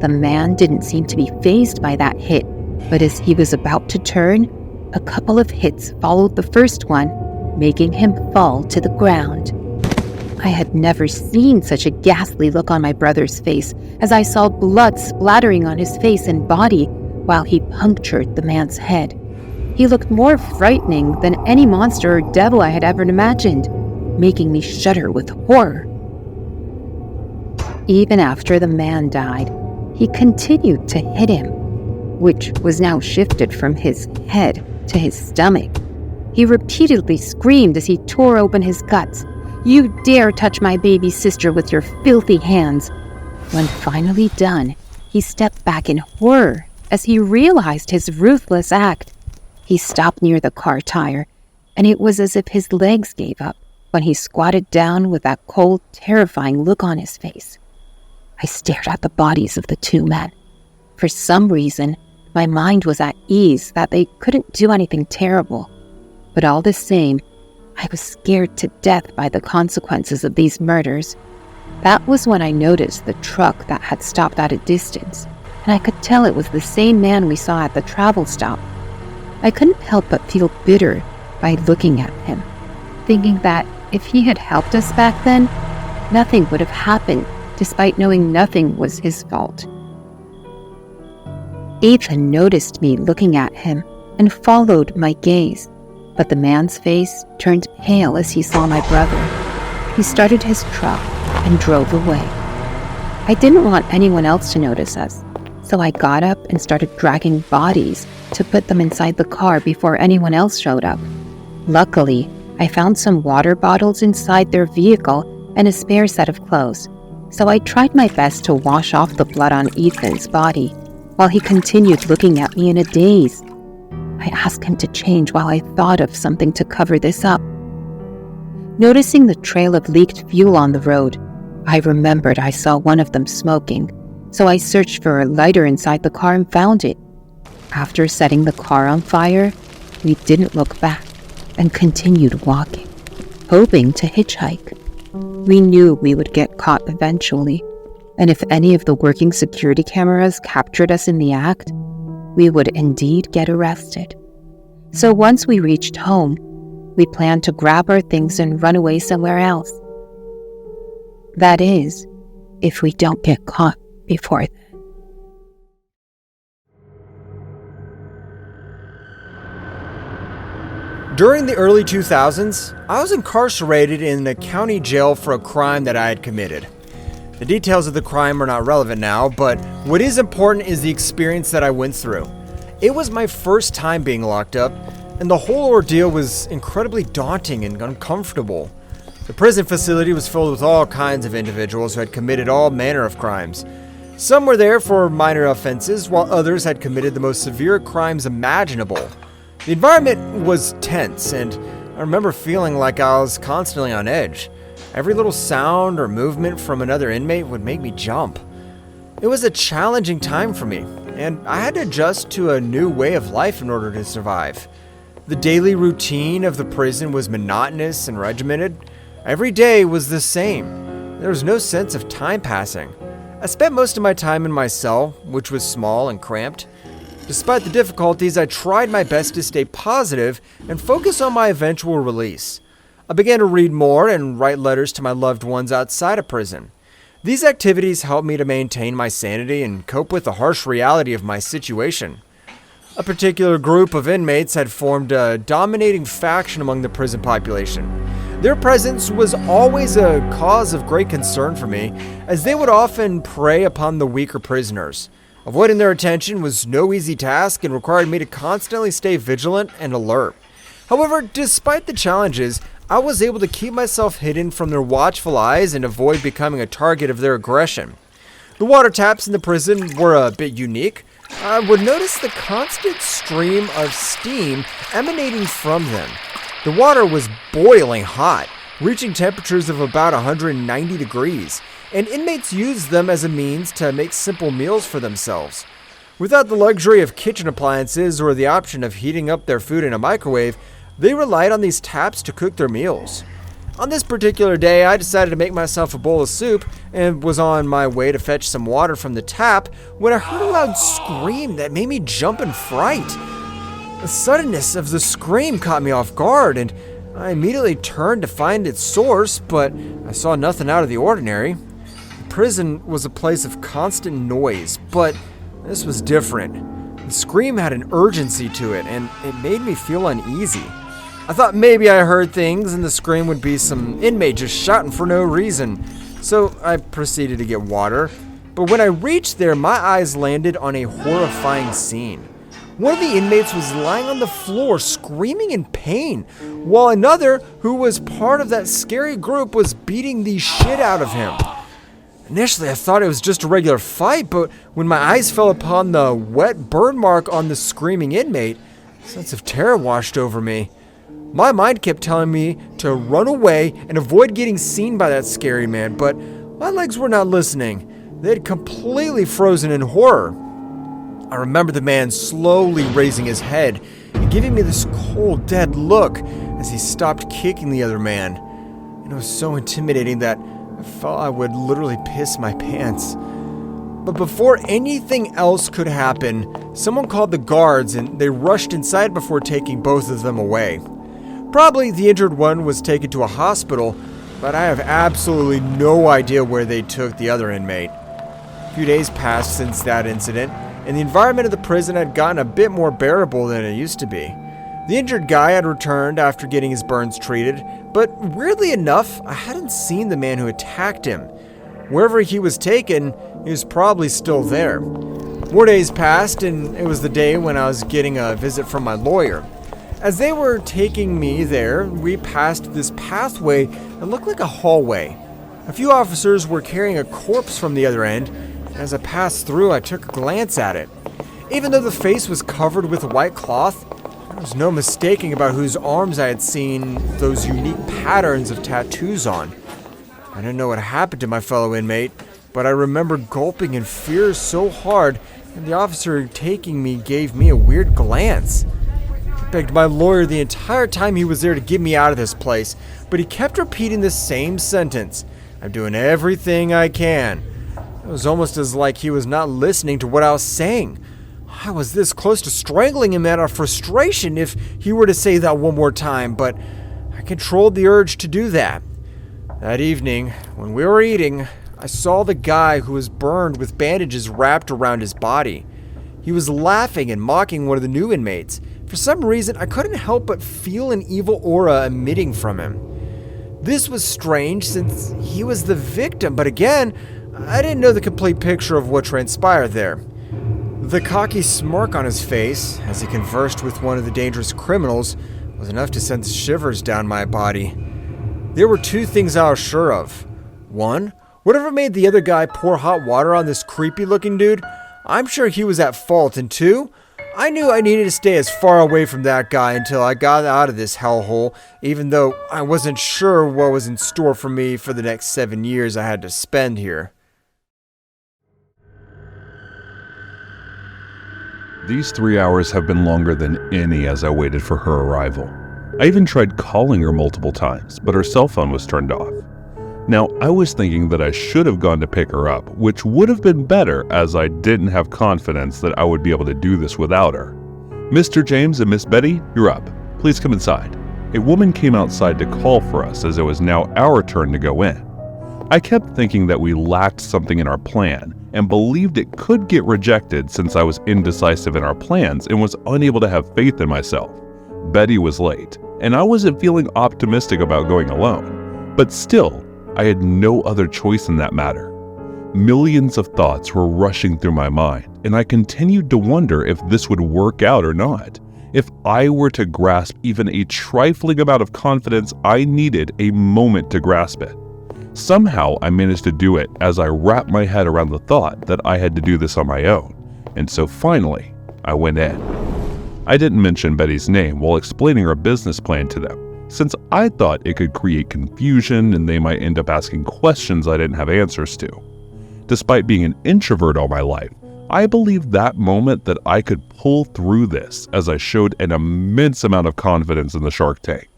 The man didn't seem to be fazed by that hit, but as he was about to turn, a couple of hits followed the first one, making him fall to the ground. I had never seen such a ghastly look on my brother's face as I saw blood splattering on his face and body while he punctured the man's head. He looked more frightening than any monster or devil I had ever imagined, making me shudder with horror. Even after the man died, he continued to hit him, which was now shifted from his head to his stomach. He repeatedly screamed as he tore open his guts, "You dare touch my baby sister with your filthy hands!" When finally done, he stepped back in horror as he realized his ruthless act. He stopped near the car tire, and it was as if his legs gave up when he squatted down with that cold, terrifying look on his face. I stared at the bodies of the two men. For some reason, my mind was at ease that they couldn't do anything terrible. But all the same, I was scared to death by the consequences of these murders. That was when I noticed the truck that had stopped at a distance, and I could tell it was the same man we saw at the travel stop. I couldn't help but feel bitter by looking at him, thinking that if he had helped us back then, nothing would have happened, despite knowing nothing was his fault. Ethan noticed me looking at him and followed my gaze, but the man's face turned pale as he saw my brother. He started his truck and drove away. I didn't want anyone else to notice us, so I got up and started dragging bodies to put them inside the car before anyone else showed up. Luckily, I found some water bottles inside their vehicle and a spare set of clothes, so I tried my best to wash off the blood on Ethan's body while he continued looking at me in a daze. I asked him to change while I thought of something to cover this up. Noticing the trail of leaked fuel on the road, I remembered I saw one of them smoking, so I searched for a lighter inside the car and found it. After setting the car on fire, we didn't look back and continued walking, hoping to hitchhike. We knew we would get caught eventually, and if any of the working security cameras captured us in the act, we would indeed get arrested. So once we reached home, we planned to grab our things and run away somewhere else. That is, if we don't get caught before then. During the early 2000s, I was incarcerated in a county jail for a crime that I had committed. The details of the crime are not relevant now, but what is important is the experience that I went through. It was my first time being locked up, and the whole ordeal was incredibly daunting and uncomfortable. The prison facility was filled with all kinds of individuals who had committed all manner of crimes. Some were there for minor offenses, while others had committed the most severe crimes imaginable. The environment was tense, and I remember feeling like I was constantly on edge. Every little sound or movement from another inmate would make me jump. It was a challenging time for me, and I had to adjust to a new way of life in order to survive. The daily routine of the prison was monotonous and regimented. Every day was the same. There was no sense of time passing. I spent most of my time in my cell, which was small and cramped. Despite the difficulties, I tried my best to stay positive and focus on my eventual release. I began to read more and write letters to my loved ones outside of prison. These activities helped me to maintain my sanity and cope with the harsh reality of my situation. A particular group of inmates had formed a dominating faction among the prison population. Their presence was always a cause of great concern for me, as they would often prey upon the weaker prisoners. Avoiding their attention was no easy task and required me to constantly stay vigilant and alert. However, despite the challenges, I was able to keep myself hidden from their watchful eyes and avoid becoming a target of their aggression. The water taps in the prison were a bit unique. I would notice the constant stream of steam emanating from them. The water was boiling hot, reaching temperatures of about 190 degrees, and inmates used them as a means to make simple meals for themselves. Without the luxury of kitchen appliances or the option of heating up their food in a microwave, they relied on these taps to cook their meals. On this particular day, I decided to make myself a bowl of soup and was on my way to fetch some water from the tap when I heard a loud scream that made me jump in fright. The suddenness of the scream caught me off guard, and I immediately turned to find its source, but I saw nothing out of the ordinary. The prison was a place of constant noise, but this was different. The scream had an urgency to it, and it made me feel uneasy. I thought maybe I heard things and the scream would be some inmate just shouting for no reason, so I proceeded to get water. But when I reached there, my eyes landed on a horrifying scene. One of the inmates was lying on the floor screaming in pain, while another, who was part of that scary group, was beating the shit out of him. Initially, I thought it was just a regular fight, but when my eyes fell upon the wet burn mark on the screaming inmate, a sense of terror washed over me. My mind kept telling me to run away and avoid getting seen by that scary man, but my legs were not listening. They had completely frozen in horror. I remember the man slowly raising his head and giving me this cold, dead look as he stopped kicking the other man. And it was so intimidating that I felt I would literally piss my pants. But before anything else could happen, someone called the guards and they rushed inside before taking both of them away. Probably the injured one was taken to a hospital, but I have absolutely no idea where they took the other inmate. A few days passed since that incident, and the environment of the prison had gotten a bit more bearable than it used to be. The injured guy had returned after getting his burns treated, but weirdly enough, I hadn't seen the man who attacked him. Wherever he was taken, he was probably still there. More days passed, and it was the day when I was getting a visit from my lawyer. As they were taking me there, we passed this pathway that looked like a hallway. A few officers were carrying a corpse from the other end, and as I passed through, I took a glance at it. Even though the face was covered with white cloth, there was no mistaking about whose arms I had seen those unique patterns of tattoos on. I didn't know what happened to my fellow inmate, but I remember gulping in fear so hard, and the officer taking me gave me a weird glance. Begged my lawyer the entire time he was there to get me out of this place, but he kept repeating the same sentence. I'm doing everything I can. It was almost as like he was not listening to what I was saying. I was this close to strangling him out of frustration if he were to say that one more time, but I controlled the urge to do that. That evening, when we were eating, I saw the guy who was burned with bandages wrapped around his body. He was laughing and mocking one of the new inmates. For some reason, I couldn't help but feel an evil aura emitting from him. This was strange since he was the victim, but again, I didn't know the complete picture of what transpired there. The cocky smirk on his face as he conversed with one of the dangerous criminals was enough to send shivers down my body. There were two things I was sure of. One, whatever made the other guy pour hot water on this creepy-looking dude, I'm sure he was at fault. And two, I knew I needed to stay as far away from that guy until I got out of this hellhole, even though I wasn't sure what was in store for me for the next 7 years I had to spend here. These 3 hours have been longer than any as I waited for her arrival. I even tried calling her multiple times, but her cell phone was turned off. Now, I was thinking that I should have gone to pick her up, which would have been better as I didn't have confidence that I would be able to do this without her. Mr. James and Miss Betty, you're up. Please come inside. A woman came outside to call for us as it was now our turn to go in. I kept thinking that we lacked something in our plan and believed it could get rejected since I was indecisive in our plans and was unable to have faith in myself. Betty was late, and I wasn't feeling optimistic about going alone. But still, I had no other choice in that matter. Millions of thoughts were rushing through my mind, and I continued to wonder if this would work out or not. If I were to grasp even a trifling amount of confidence, I needed a moment to grasp it. Somehow I managed to do it as I wrapped my head around the thought that I had to do this on my own, and so finally, I went in. I didn't mention Betty's name while explaining our business plan to them, since I thought it could create confusion and they might end up asking questions I didn't have answers to. Despite being an introvert all my life, I believed that moment that I could pull through this as I showed an immense amount of confidence in the Shark Tank.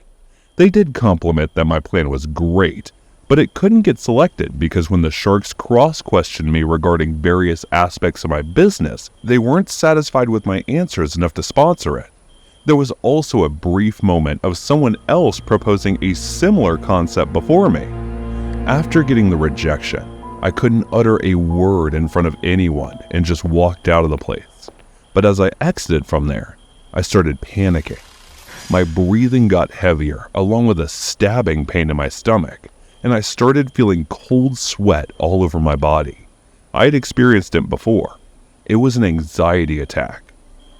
They did compliment that my plan was great, but it couldn't get selected because when the sharks cross-questioned me regarding various aspects of my business, they weren't satisfied with my answers enough to sponsor it. There was also a brief moment of someone else proposing a similar concept before me. After getting the rejection, I couldn't utter a word in front of anyone and just walked out of the place. But as I exited from there, I started panicking. My breathing got heavier, along with a stabbing pain in my stomach, and I started feeling cold sweat all over my body. I had experienced it before. It was an anxiety attack,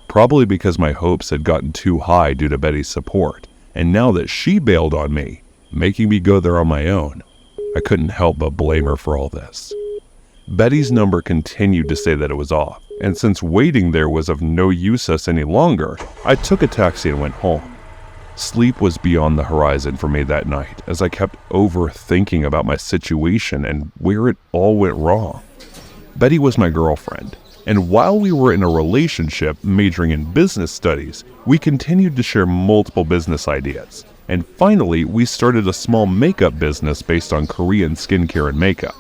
probably because my hopes had gotten too high due to Betty's support, and now that she bailed on me, making me go there on my own, I couldn't help but blame her for all this. Betty's number continued to say that it was off, and since waiting there was of no use us any longer, I took a taxi and went home. Sleep was beyond the horizon for me that night as I kept overthinking about my situation and where it all went wrong. Betty was my girlfriend, and while we were in a relationship majoring in business studies, we continued to share multiple business ideas. And finally, we started a small makeup business based on Korean skincare and makeup.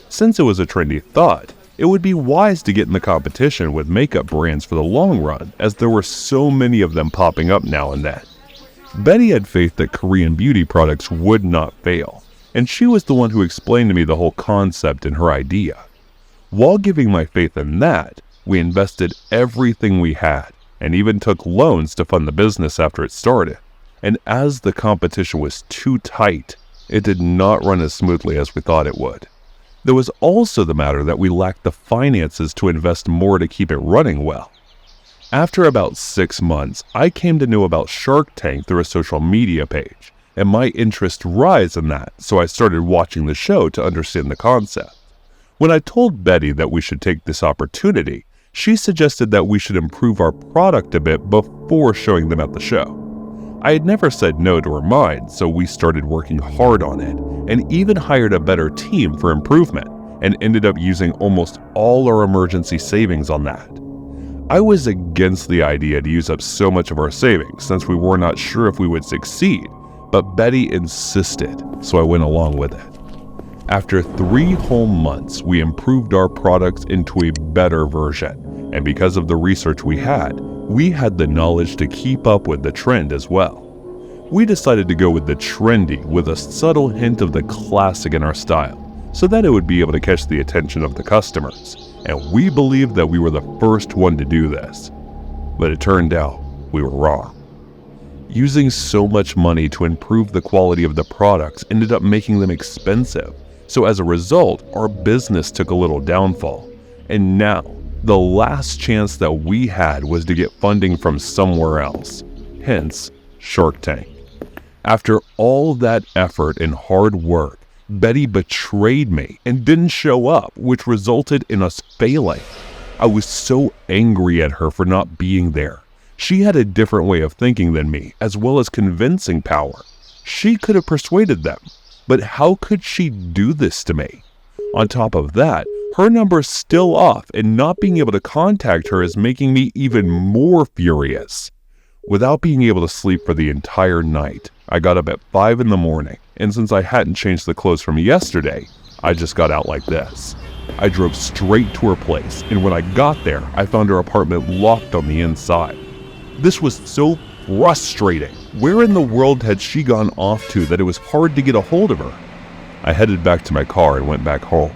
Since it was a trendy thought, it would be wise to get in the competition with makeup brands for the long run, as there were so many of them popping up now and then. Betty had faith that Korean beauty products would not fail, and she was the one who explained to me the whole concept and her idea. While giving my faith in that, we invested everything we had, and even took loans to fund the business after it started. And as the competition was too tight, it did not run as smoothly as we thought it would. There was also the matter that we lacked the finances to invest more to keep it running well. After about 6 months, I came to know about Shark Tank through a social media page, and my interest rose in that, so I started watching the show to understand the concept. When I told Betty that we should take this opportunity, she suggested that we should improve our product a bit before showing them at the show. I had never said no to her mind, so we started working hard on it, and even hired a better team for improvement, and ended up using almost all our emergency savings on that. I was against the idea to use up so much of our savings since we were not sure if we would succeed, but Betty insisted, so I went along with it. After 3 whole months, we improved our products into a better version, and because of the research we had the knowledge to keep up with the trend as well. We decided to go with the trendy with a subtle hint of the classic in our style, so that it would be able to catch the attention of the customers, and we believed that we were the first one to do this. But it turned out we were wrong. Using so much money to improve the quality of the products ended up making them expensive, so as a result, our business took a little downfall, and now, the last chance that we had was to get funding from somewhere else, hence Shark Tank. After all that effort and hard work, Betty betrayed me and didn't show up, which resulted in us failing. I was so angry at her for not being there. She had a different way of thinking than me, as well as convincing power. She could have persuaded them, but how could she do this to me? On top of that, her number is still off, and not being able to contact her is making me even more furious. Without being able to sleep for the entire night, I got up at 5 in the morning, and since I hadn't changed the clothes from yesterday, I just got out like this. I drove straight to her place, and when I got there, I found her apartment locked on the inside. This was so frustrating. Where in the world had she gone off to that it was hard to get a hold of her? I headed back to my car and went back home.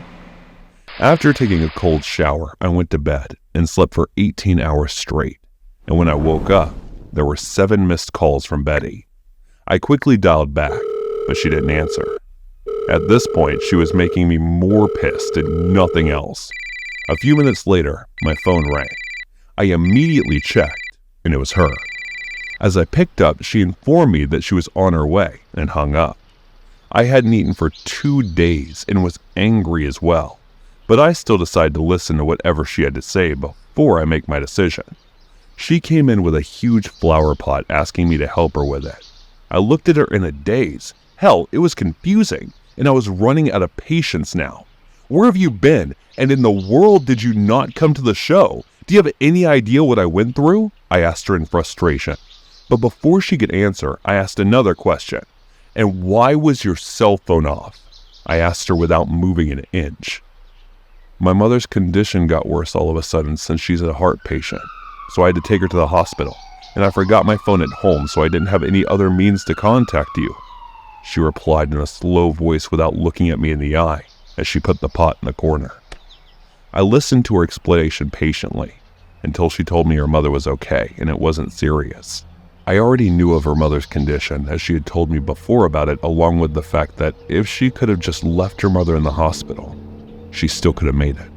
After taking a cold shower, I went to bed and slept for 18 hours straight, and when I woke up, there were 7 missed calls from Betty. I quickly dialed back, but she didn't answer. At this point, she was making me more pissed and nothing else. A few minutes later, my phone rang. I immediately checked, and it was her. As I picked up, she informed me that she was on her way and hung up. I hadn't eaten for 2 days and was angry as well, but I still decided to listen to whatever she had to say before I make my decision. She came in with a huge flower pot asking me to help her with it. I looked at her in a daze. Hell, it was confusing, and I was running out of patience now. Where have you been? And in the world did you not come to the show? Do you have any idea what I went through? I asked her in frustration. But before she could answer, I asked another question. And why was your cell phone off? I asked her without moving an inch. My mother's condition got worse all of a sudden since she's a heart patient, so I had to take her to the hospital, and I forgot my phone at home, so I didn't have any other means to contact you. She replied in a slow voice without looking at me in the eye as she put the pot in the corner. I listened to her explanation patiently until she told me her mother was okay and it wasn't serious. I already knew of her mother's condition as she had told me before about it, along with the fact that if she could have just left her mother in the hospital, she still could have made it.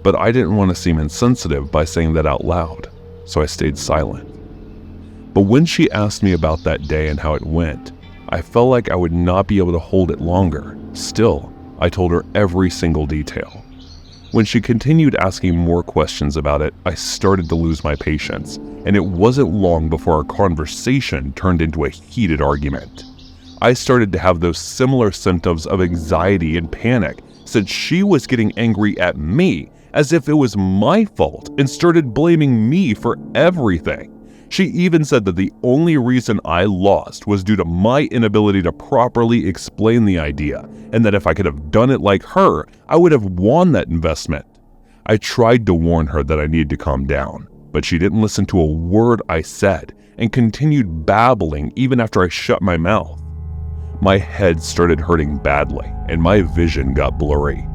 But I didn't want to seem insensitive by saying that out loud, so I stayed silent. But when she asked me about that day and how it went, I felt like I would not be able to hold it longer. Still, I told her every single detail. When she continued asking more questions about it, I started to lose my patience, and it wasn't long before our conversation turned into a heated argument. I started to have those similar symptoms of anxiety and panic since she was getting angry at me as if it was my fault and started blaming me for everything. She even said that the only reason I lost was due to my inability to properly explain the idea, and that if I could have done it like her, I would have won that investment. I tried to warn her that I needed to calm down, but she didn't listen to a word I said and continued babbling even after I shut my mouth. My head started hurting badly, and my vision got blurry.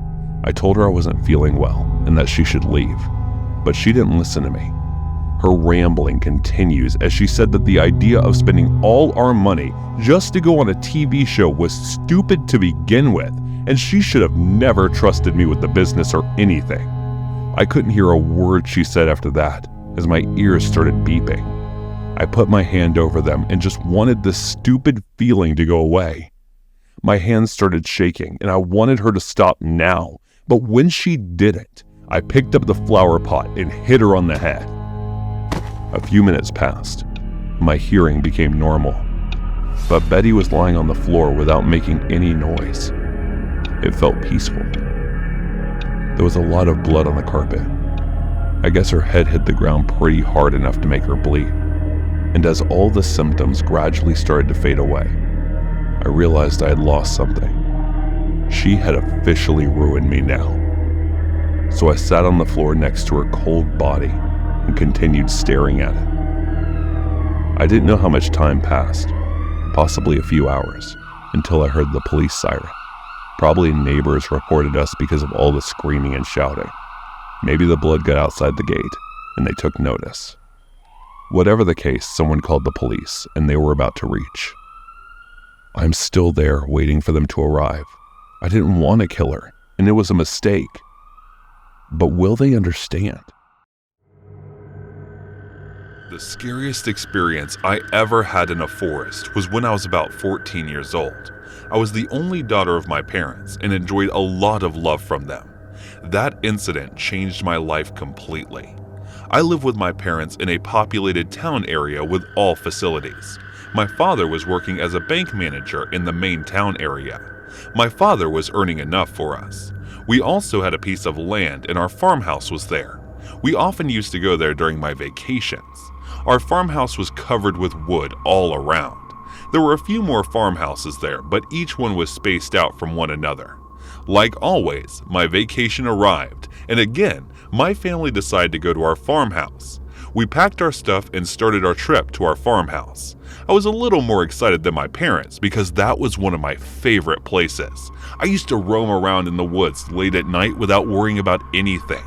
I told her I wasn't feeling well and that she should leave, but she didn't listen to me. Her rambling continues as she said that the idea of spending all our money just to go on a TV show was stupid to begin with, and she should have never trusted me with the business or anything. I couldn't hear a word she said after that, as my ears started beeping. I put my hand over them and just wanted this stupid feeling to go away. My hands started shaking, and I wanted her to stop now, but when she didn't, I picked up the flower pot and hit her on the head. A few minutes passed. My hearing became normal, but Betty was lying on the floor without making any noise. It felt peaceful. There was a lot of blood on the carpet. I guess her head hit the ground pretty hard enough to make her bleed. And as all the symptoms gradually started to fade away, I realized I had lost something. She had officially ruined me now. So I sat on the floor next to her cold body and continued staring at it. I didn't know how much time passed, possibly a few hours, until I heard the police siren. Probably neighbors reported us because of all the screaming and shouting. Maybe the blood got outside the gate and they took notice. Whatever the case, someone called the police and they were about to reach. I'm still there waiting for them to arrive. I didn't want to kill her, and it was a mistake. But will they understand? The scariest experience I ever had in a forest was when I was about 14 years old. I was the only daughter of my parents and enjoyed a lot of love from them. That incident changed my life completely. I lived with my parents in a populated town area with all facilities. My father was working as a bank manager in the main town area. My father was earning enough for us. We also had a piece of land and our farmhouse was there. We often used to go there during my vacations. Our farmhouse was covered with wood all around. There were a few more farmhouses there, but each one was spaced out from one another. Like always, my vacation arrived, and again, my family decided to go to our farmhouse. We packed our stuff and started our trip to our farmhouse. I was a little more excited than my parents because that was one of my favorite places. I used to roam around in the woods late at night without worrying about anything.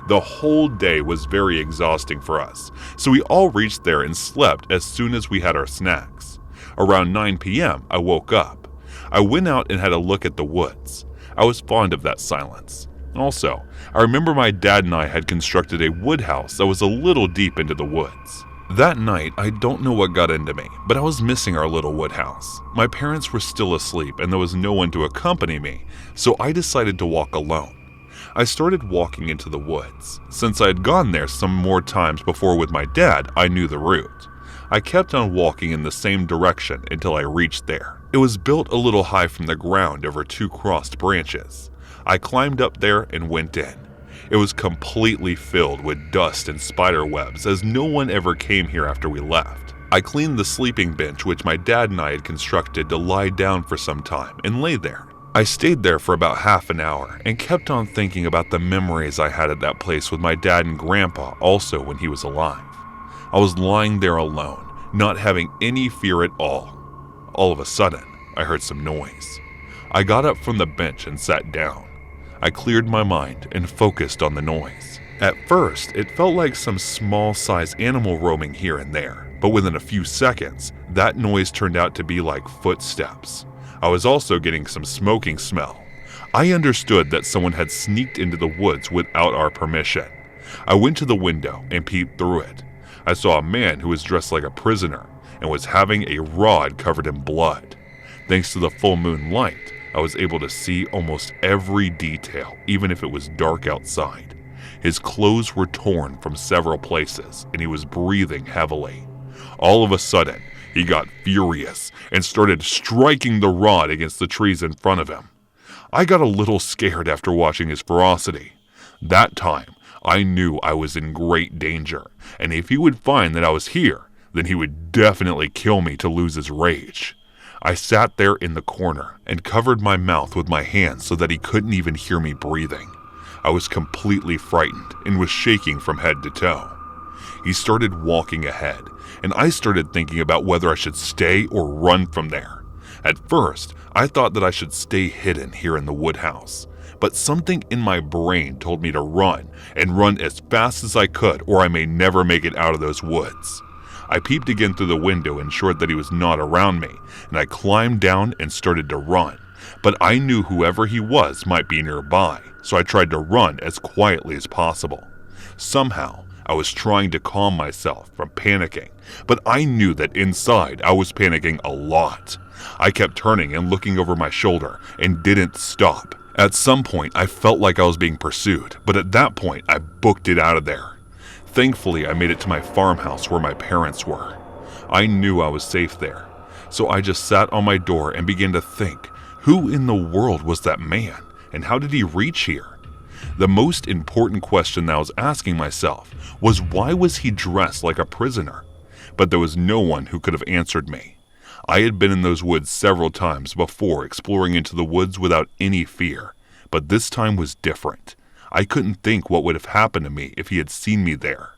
The whole day was very exhausting for us, so we all reached there and slept as soon as we had our snacks. Around 9 p.m., I woke up. I went out and had a look at the woods. I was fond of that silence. Also, I remember my dad and I had constructed a wood house that was a little deep into the woods. That night, I don't know what got into me, but I was missing our little wood house. My parents were still asleep and there was no one to accompany me, so I decided to walk alone. I started walking into the woods. Since I had gone there some more times before with my dad, I knew the route. I kept on walking in the same direction until I reached there. It was built a little high from the ground over two crossed branches. I climbed up there and went in. It was completely filled with dust and spider webs, as no one ever came here after we left. I cleaned the sleeping bench which my dad and I had constructed to lie down for some time and lay there. I stayed there for about half an hour and kept on thinking about the memories I had at that place with my dad and grandpa also when he was alive. I was lying there alone, not having any fear at all. All of a sudden, I heard some noise. I got up from the bench and sat down. I cleared my mind and focused on the noise. At first, it felt like some small-sized animal roaming here and there, but within a few seconds, that noise turned out to be like footsteps. I was also getting some smoking smell. I understood that someone had sneaked into the woods without our permission. I went to the window and peeped through it. I saw a man who was dressed like a prisoner and was having a rod covered in blood. Thanks to the full moon light, I was able to see almost every detail, even if it was dark outside. His clothes were torn from several places, and he was breathing heavily. All of a sudden, he got furious and started striking the rod against the trees in front of him. I got a little scared after watching his ferocity. That time, I knew I was in great danger, and if he would find that I was here, then he would definitely kill me to lose his rage. I sat there in the corner and covered my mouth with my hands so that he couldn't even hear me breathing. I was completely frightened and was shaking from head to toe. He started walking ahead, and I started thinking about whether I should stay or run from there. At first, I thought that I should stay hidden here in the wood house, but something in my brain told me to run and run as fast as I could, or I may never make it out of those woods. I peeped again through the window, ensured that he was not around me, and I climbed down and started to run. But I knew whoever he was might be nearby, so I tried to run as quietly as possible. Somehow, I was trying to calm myself from panicking, but I knew that inside I was panicking a lot. I kept turning and looking over my shoulder and didn't stop. At some point, I felt like I was being pursued, but at that point, I booked it out of there. Thankfully, I made it to my farmhouse where my parents were. I knew I was safe there, so I just sat on my door and began to think, who in the world was that man, and how did he reach here? The most important question that I was asking myself was, why was he dressed like a prisoner? But there was no one who could have answered me. I had been in those woods several times before, exploring into the woods without any fear, but this time was different. I couldn't think what would have happened to me if he had seen me there.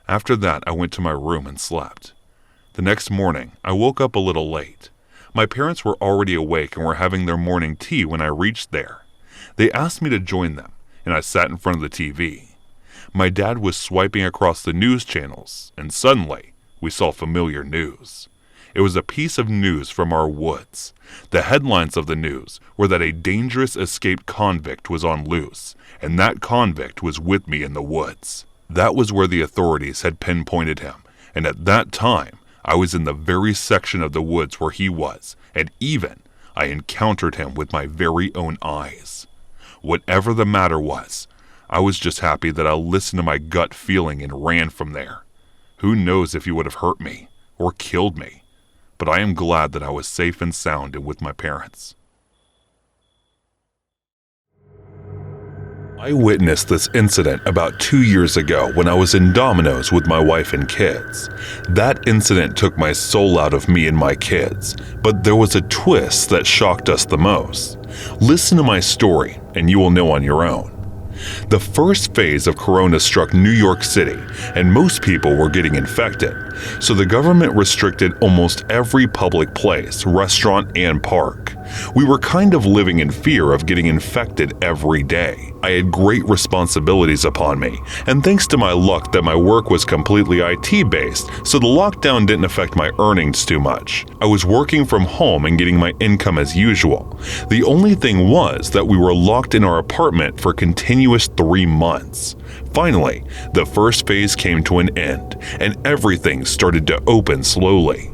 After that, I went to my room and slept. The next morning, I woke up a little late. My parents were already awake and were having their morning tea when I reached there. They asked me to join them, and I sat in front of the TV. My dad was swiping across the news channels, and suddenly, we saw familiar news. It was a piece of news from our woods. The headlines of the news were that a dangerous escaped convict was on loose, and that convict was with me in the woods. That was where the authorities had pinpointed him, and at that time, I was in the very section of the woods where he was, and even I encountered him with my very own eyes. Whatever the matter was, I was just happy that I listened to my gut feeling and ran from there. Who knows if he would have hurt me or killed me? But I am glad that I was safe and sound and with my parents. I witnessed this incident about 2 years ago when I was in Domino's with my wife and kids. That incident took my soul out of me and my kids, but there was a twist that shocked us the most. Listen to my story and you will know on your own. The first phase of Corona struck New York City, and most people were getting infected, so the government restricted almost every public place, restaurant, and park. We were kind of living in fear of getting infected every day. I had great responsibilities upon me, and thanks to my luck that my work was completely IT-based, so the lockdown didn't affect my earnings too much. I was working from home and getting my income as usual. The only thing was that we were locked in our apartment for continuous 3 months. Finally, the first phase came to an end, and everything started to open slowly.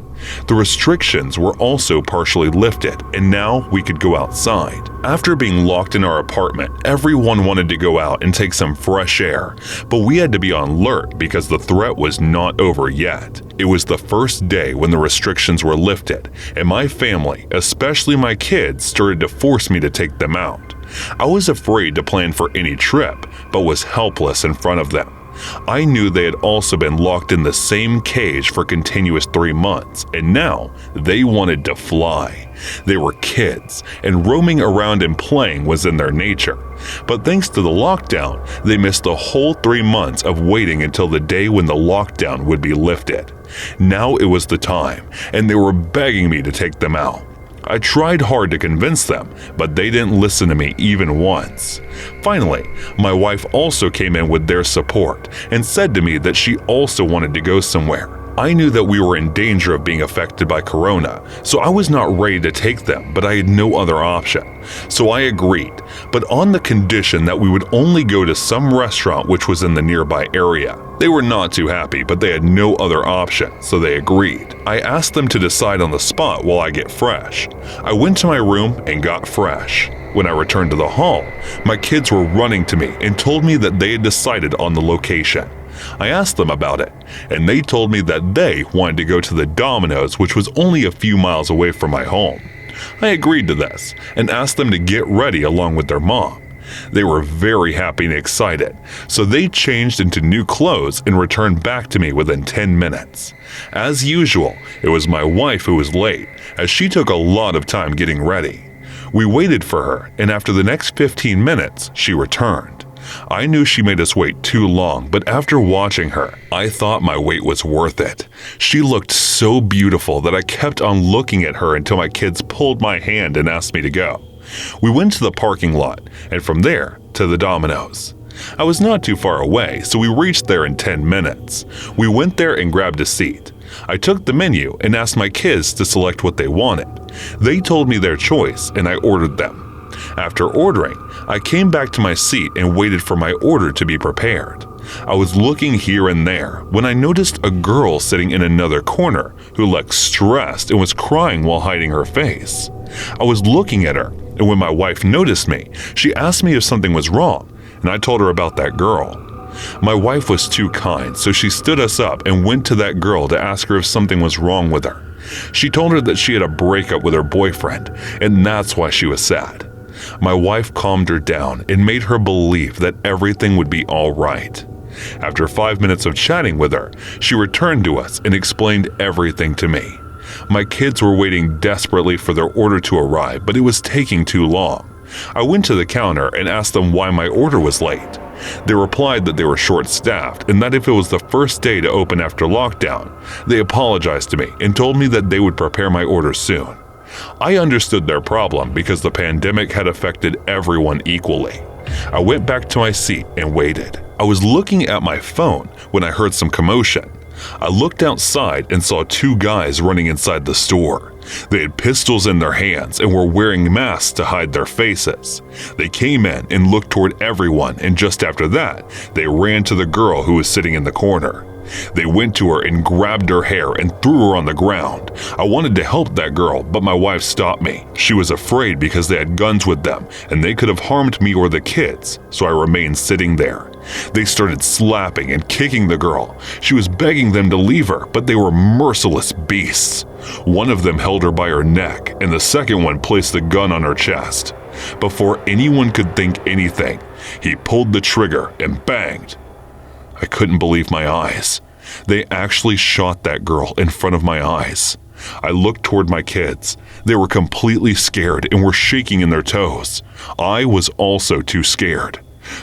The restrictions were also partially lifted, and now we could go outside. After being locked in our apartment, everyone wanted to go out and take some fresh air, but we had to be on alert because the threat was not over yet. It was the first day when the restrictions were lifted, and my family, especially my kids, started to force me to take them out. I was afraid to plan for any trip, but was helpless in front of them. I knew they had also been locked in the same cage for continuous 3 months, and now they wanted to fly. They were kids, and roaming around and playing was in their nature. But thanks to the lockdown, they missed the whole 3 months of waiting until the day when the lockdown would be lifted. Now it was the time, and they were begging me to take them out. I tried hard to convince them, but they didn't listen to me even once. Finally, my wife also came in with their support and said to me that she also wanted to go somewhere. I knew that we were in danger of being affected by corona, so I was not ready to take them, but I had no other option. So I agreed, but on the condition that we would only go to some restaurant which was in the nearby area. They were not too happy, but they had no other option, so they agreed. I asked them to decide on the spot while I get fresh. I went to my room and got fresh. When I returned to the hall, my kids were running to me and told me that they had decided on the location. I asked them about it, and they told me that they wanted to go to the Domino's, which was only a few miles away from my home. I agreed to this and asked them to get ready along with their mom. They were very happy and excited, so they changed into new clothes and returned back to me within 10 minutes. As usual, it was my wife who was late, as she took a lot of time getting ready. We waited for her, and after the next 15 minutes, she returned. I knew she made us wait too long, but after watching her, I thought my wait was worth it. She looked so beautiful that I kept on looking at her until my kids pulled my hand and asked me to go. We went to the parking lot, and from there to the Domino's. I was not too far away, so we reached there in 10 minutes. We went there and grabbed a seat. I took the menu and asked my kids to select what they wanted. They told me their choice, and I ordered them. After ordering, I came back to my seat and waited for my order to be prepared. I was looking here and there when I noticed a girl sitting in another corner who looked stressed and was crying while hiding her face. I was looking at her, and when my wife noticed me, she asked me if something was wrong, and I told her about that girl. My wife was too kind, so she stood us up and went to that girl to ask her if something was wrong with her. She told her that she had a breakup with her boyfriend, and that's why she was sad. My wife calmed her down and made her believe that everything would be all right. After 5 minutes of chatting with her, she returned to us and explained everything to me. My kids were waiting desperately for their order to arrive, but it was taking too long. I went to the counter and asked them why my order was late. They replied that they were short-staffed and that if it was the first day to open after lockdown, they apologized to me and told me that they would prepare my order soon. I understood their problem because the pandemic had affected everyone equally. I went back to my seat and waited. I was looking at my phone when I heard some commotion. I looked outside and saw 2 guys running inside the store. They had pistols in their hands and were wearing masks to hide their faces. They came in and looked toward everyone, and just after that, they ran to the girl who was sitting in the corner. They went to her and grabbed her hair and threw her on the ground. I wanted to help that girl, but my wife stopped me. She was afraid because they had guns with them, and they could have harmed me or the kids, so I remained sitting there. They started slapping and kicking the girl. She was begging them to leave her, but they were merciless beasts. One of them held her by her neck, and the second one placed the gun on her chest. Before anyone could think anything, he pulled the trigger and banged. I couldn't believe my eyes. They actually shot that girl in front of my eyes. I looked toward my kids. They were completely scared and were shaking in their toes. I was also too scared.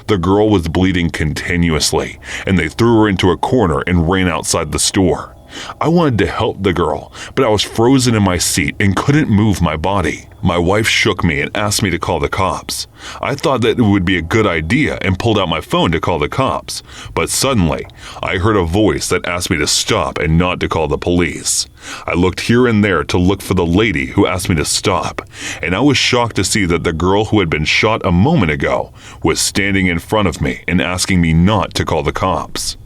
The girl was bleeding continuously, and they threw her into a corner and ran outside the store. I wanted to help the girl, but I was frozen in my seat and couldn't move my body. My wife shook me and asked me to call the cops. I thought that it would be a good idea and pulled out my phone to call the cops, but suddenly I heard a voice that asked me to stop and not to call the police. I looked here and there to look for the lady who asked me to stop, and I was shocked to see that the girl who had been shot a moment ago was standing in front of me and asking me not to call the cops.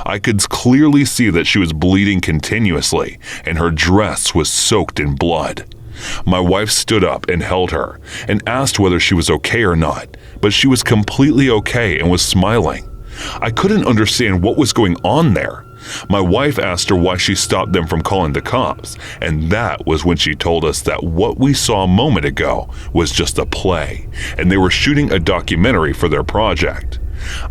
I could clearly see that she was bleeding continuously, and her dress was soaked in blood. My wife stood up and held her, and asked whether she was okay or not, but she was completely okay and was smiling. I couldn't understand what was going on there. My wife asked her why she stopped them from calling the cops, and that was when she told us that what we saw a moment ago was just a play, and they were shooting a documentary for their project.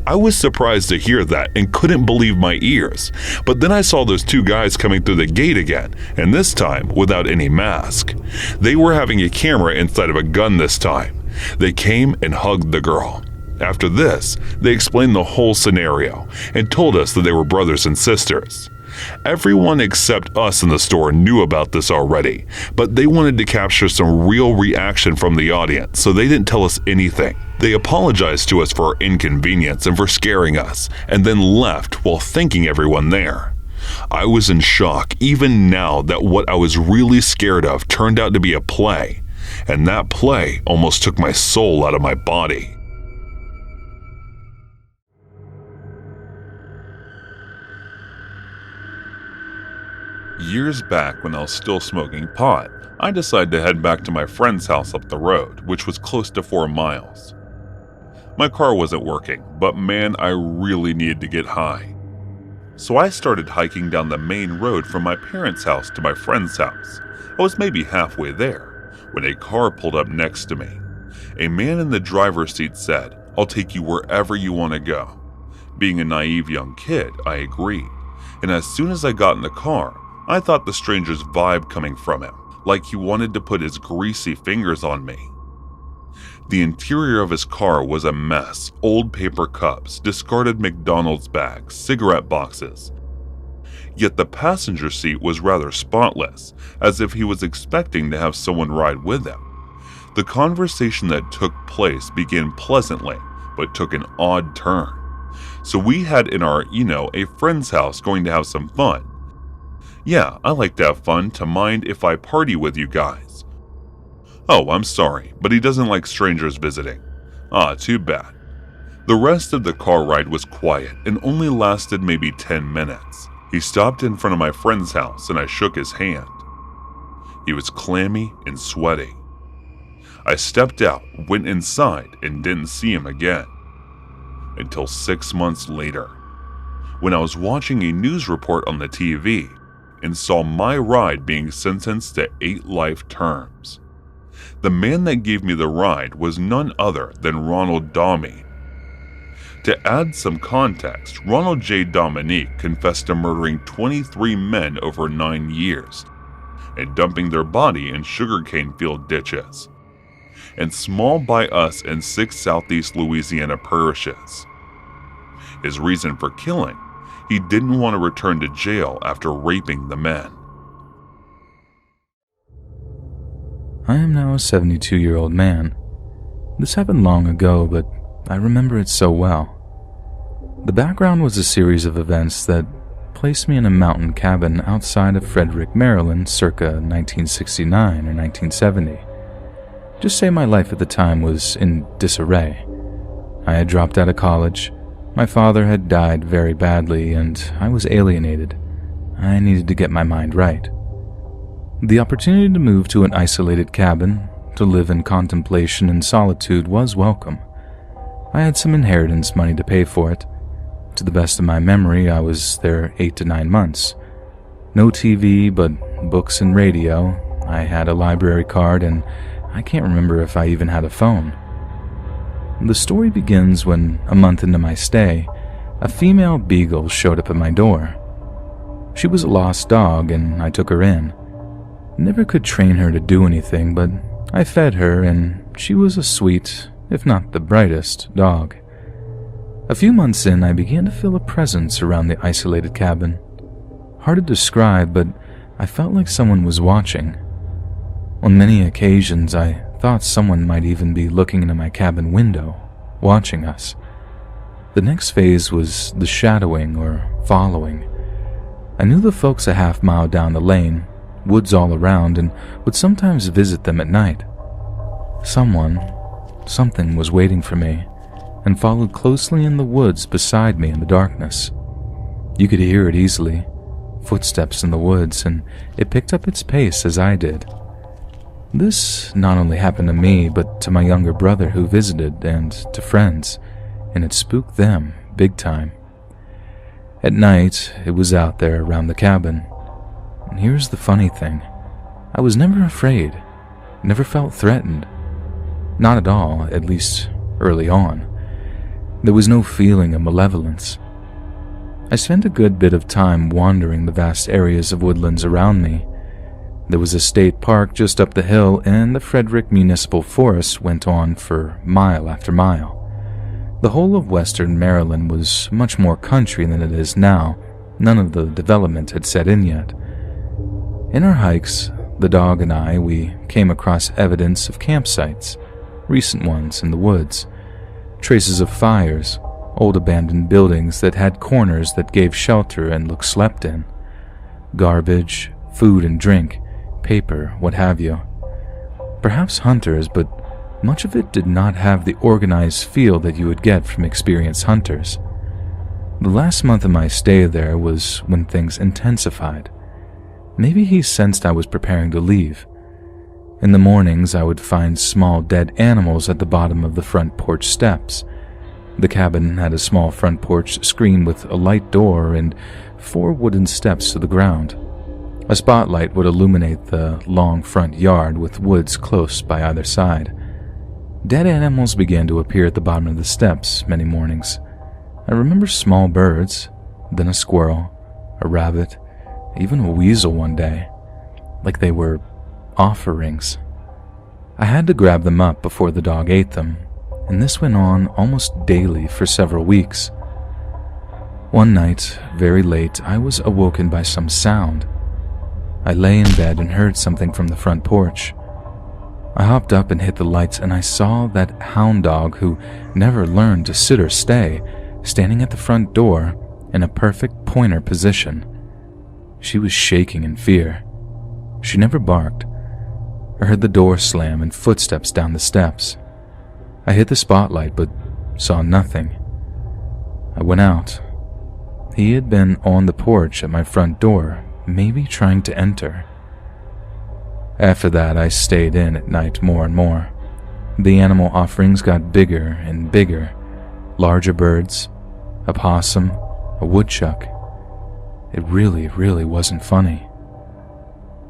I was surprised to hear that and couldn't believe my ears, but then I saw those two guys coming through the gate again, and this time without any mask. They were having a camera instead of a gun this time. They came and hugged the girl. After this, they explained the whole scenario and told us that they were brothers and sisters. Everyone except us in the store knew about this already, but they wanted to capture some real reaction from the audience, so they didn't tell us anything. They apologized to us for our inconvenience and for scaring us, and then left while thanking everyone there. I was in shock even now that what I was really scared of turned out to be a play, and that play almost took my soul out of my body. Years back, when I was still smoking pot, I decided to head back to my friend's house up the road, which was close to 4 miles. My car wasn't working, but man, I really needed to get high. So I started hiking down the main road from my parents' house to my friend's house. I was maybe halfway there when a car pulled up next to me. A man in the driver's seat said, "I'll take you wherever you want to go." Being a naive young kid, I agreed, and as soon as I got in the car, I thought the stranger's vibe coming from him, like he wanted to put his greasy fingers on me. The interior of his car was a mess: old paper cups, discarded McDonald's bags, cigarette boxes. Yet the passenger seat was rather spotless, as if he was expecting to have someone ride with him. The conversation that took place began pleasantly, but took an odd turn. So we had in our, a friend's house going to have some fun. Yeah, I like to have fun. To mind if I party with you guys? Oh, I'm sorry, but he doesn't like strangers visiting. Ah, too bad. The rest of the car ride was quiet and only lasted maybe 10 minutes. He stopped in front of my friend's house and I shook his hand. He was clammy and sweaty. I stepped out, went inside, and didn't see him again. Until 6 months later, when I was watching a news report on the TV, and saw my ride being sentenced to 8 life terms. The man that gave me the ride was none other than Ronald Domine. To add some context, Ronald J. Dominique confessed to murdering 23 men over 9 years and dumping their body in sugarcane field ditches, and small by us in 6 Southeast Louisiana parishes. His reason for killing: he didn't want to return to jail after raping the men. I am now a 72-year-old man. This happened long ago, but I remember it so well. The background was a series of events that placed me in a mountain cabin outside of Frederick, Maryland, circa 1969 or 1970. Just say my life at the time was in disarray. I had dropped out of college. My father had died very badly, and I was alienated. I needed to get my mind right. The opportunity to move to an isolated cabin, to live in contemplation and solitude, was welcome. I had some inheritance money to pay for it. To the best of my memory, I was there 8 to 9 months. No TV, but books and radio. I had a library card, and I can't remember if I even had a phone. The story begins when, a month into my stay, a female beagle showed up at my door. She was a lost dog, and I took her in. Never could train her to do anything, but I fed her, and she was a sweet, if not the brightest, dog. A few months in, I began to feel a presence around the isolated cabin. Hard to describe, but I felt like someone was watching. On many occasions, I thought someone might even be looking into my cabin window, watching us. The next phase was the shadowing or following. I knew the folks a half-mile down the lane, woods all around, and would sometimes visit them at night. Something was waiting for me, and followed closely in the woods beside me in the darkness. You could hear it easily, footsteps in the woods, and it picked up its pace as I did. This not only happened to me, but to my younger brother who visited, and to friends, and it spooked them big time. At night, it was out there around the cabin. And here's the funny thing. I was never afraid, never felt threatened. Not at all, at least early on. There was no feeling of malevolence. I spent a good bit of time wandering the vast areas of woodlands around me. There was a state park just up the hill, and the Frederick Municipal Forest went on for mile after mile. The whole of western Maryland was much more country than it is now. None of the development had set in yet. In our hikes, the dog and I, we came across evidence of campsites, recent ones in the woods, traces of fires, old abandoned buildings that had corners that gave shelter and looked slept in, garbage, food and drink, paper, what have you. Perhaps hunters, but much of it did not have the organized feel that you would get from experienced hunters. The last month of my stay there was when things intensified. Maybe he sensed I was preparing to leave. In the mornings, I would find small dead animals at the bottom of the front porch steps. The cabin had a small front porch screened with a light door and 4 wooden steps to the ground. A spotlight would illuminate the long front yard with woods close by either side. Dead animals began to appear at the bottom of the steps many mornings. I remember small birds, then a squirrel, a rabbit, even a weasel one day, like they were offerings. I had to grab them up before the dog ate them, and this went on almost daily for several weeks. One night, very late, I was awoken by some sound. I lay in bed and heard something from the front porch. I hopped up and hit the lights, and I saw that hound dog who never learned to sit or stay, standing at the front door in a perfect pointer position. She was shaking in fear. She never barked. I heard the door slam and footsteps down the steps. I hit the spotlight but saw nothing. I went out. He had been on the porch at my front door, maybe trying to enter. After that, I stayed in at night more and more. The animal offerings got bigger and bigger. Larger birds, a possum, a woodchuck. It really wasn't funny.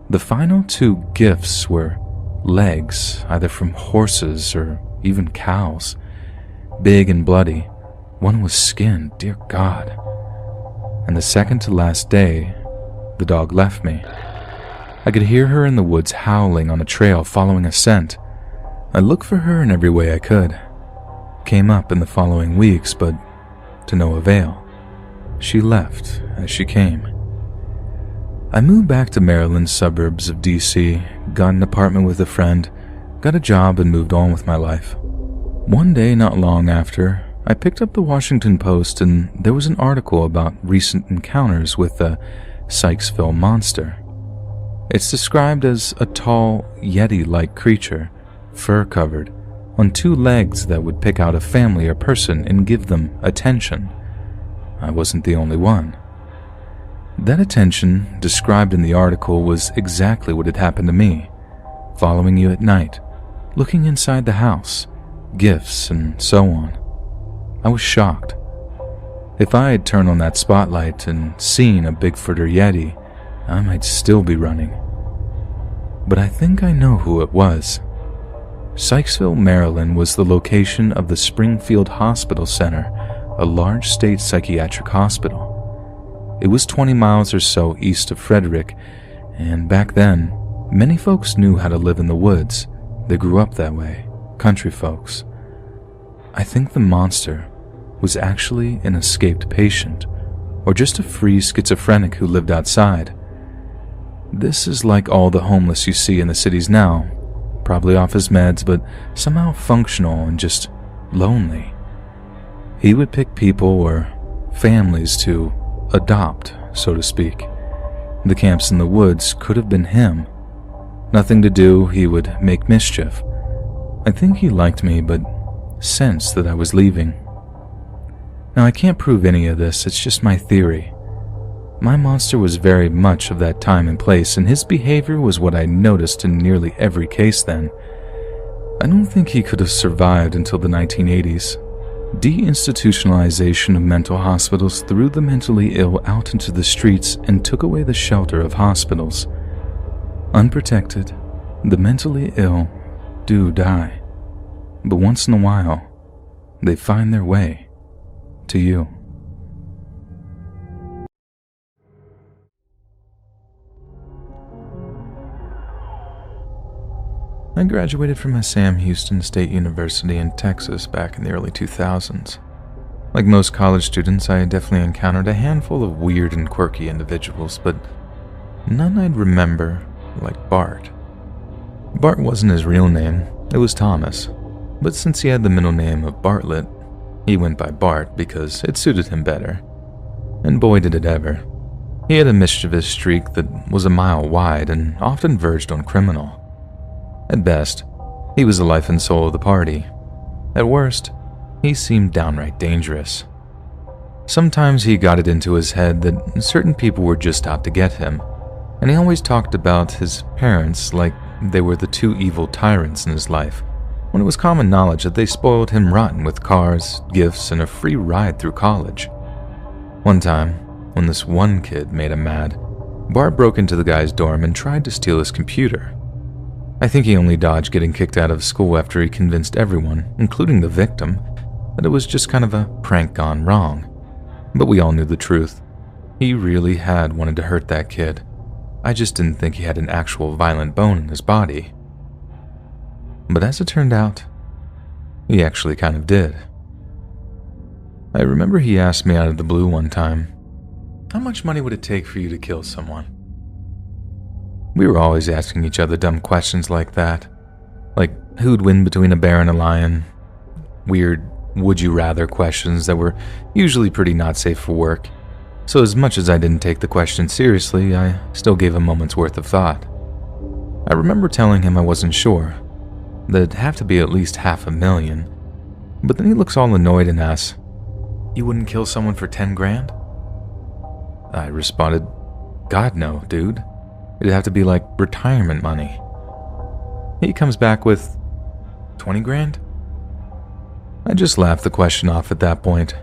The final 2 gifts were legs, either from horses or even cows. Big and bloody. One was skinned, dear God. And the second to last day, the dog left me. I could hear her in the woods howling on a trail following a scent. I looked for her in every way I could. Came up in the following weeks, but to no avail. She left as she came. I moved back to Maryland's suburbs of D.C., got an apartment with a friend, got a job, and moved on with my life. One day not long after, I picked up the Washington Post, and there was an article about recent encounters with the Sykesville monster. It's described as a tall, yeti-like creature, fur-covered, on 2 legs that would pick out a family or person and give them attention. I wasn't the only one. That attention, described in the article, was exactly what had happened to me. Following you at night, looking inside the house, gifts, and so on. I was shocked. If I had turned on that spotlight and seen a Bigfoot or Yeti, I might still be running. But I think I know who it was. Sykesville, Maryland was the location of the Springfield Hospital Center, a large state psychiatric hospital. It was 20 miles or so east of Frederick, and back then, many folks knew how to live in the woods. They grew up that way, country folks. I think the monster was actually an escaped patient, or just a free schizophrenic who lived outside. This is like all the homeless you see in the cities now, probably off his meds, but somehow functional and just lonely. He would pick people or families to adopt, so to speak. The camps in the woods could have been him. Nothing to do, he would make mischief. I think he liked me, but sensed that I was leaving. Now, I can't prove any of this, it's just my theory. My monster was very much of that time and place, and his behavior was what I noticed in nearly every case then. I don't think he could have survived until the 1980s. Deinstitutionalization of mental hospitals threw the mentally ill out into the streets and took away the shelter of hospitals. Unprotected, the mentally ill do die. But once in a while, they find their way to you. I graduated from Sam Houston State University in Texas back in the early 2000s. Like most college students, I definitely encountered a handful of weird and quirky individuals, but none I'd remember like Bart. Bart wasn't his real name, it was Thomas, but since he had the middle name of Bartlett, he went by Bart because it suited him better. And boy did it ever. He had a mischievous streak that was a mile wide and often verged on criminal. At best, he was the life and soul of the party. At worst, he seemed downright dangerous. Sometimes he got it into his head that certain people were just out to get him, and he always talked about his parents like they were the two evil tyrants in his life, when it was common knowledge that they spoiled him rotten with cars, gifts, and a free ride through college. One time, when this one kid made him mad, Bart broke into the guy's dorm and tried to steal his computer. I think he only dodged getting kicked out of school after he convinced everyone, including the victim, that it was just kind of a prank gone wrong. But we all knew the truth. He really had wanted to hurt that kid. I just didn't think he had an actual violent bone in his body. But as it turned out, he actually kind of did. I remember he asked me out of the blue one time, "How much money would it take for you to kill someone?" We were always asking each other dumb questions like that. Like, who'd win between a bear and a lion? Weird would-you-rather questions that were usually pretty not safe for work. So as much as I didn't take the question seriously, I still gave a moment's worth of thought. I remember telling him I wasn't sure, that it'd have to be at least $500,000. But then he looks all annoyed and asks, "You wouldn't kill someone for 10 grand?" I responded, "God no, dude. It'd have to be like retirement money." He comes back with 20 grand? I just laughed the question off at that point,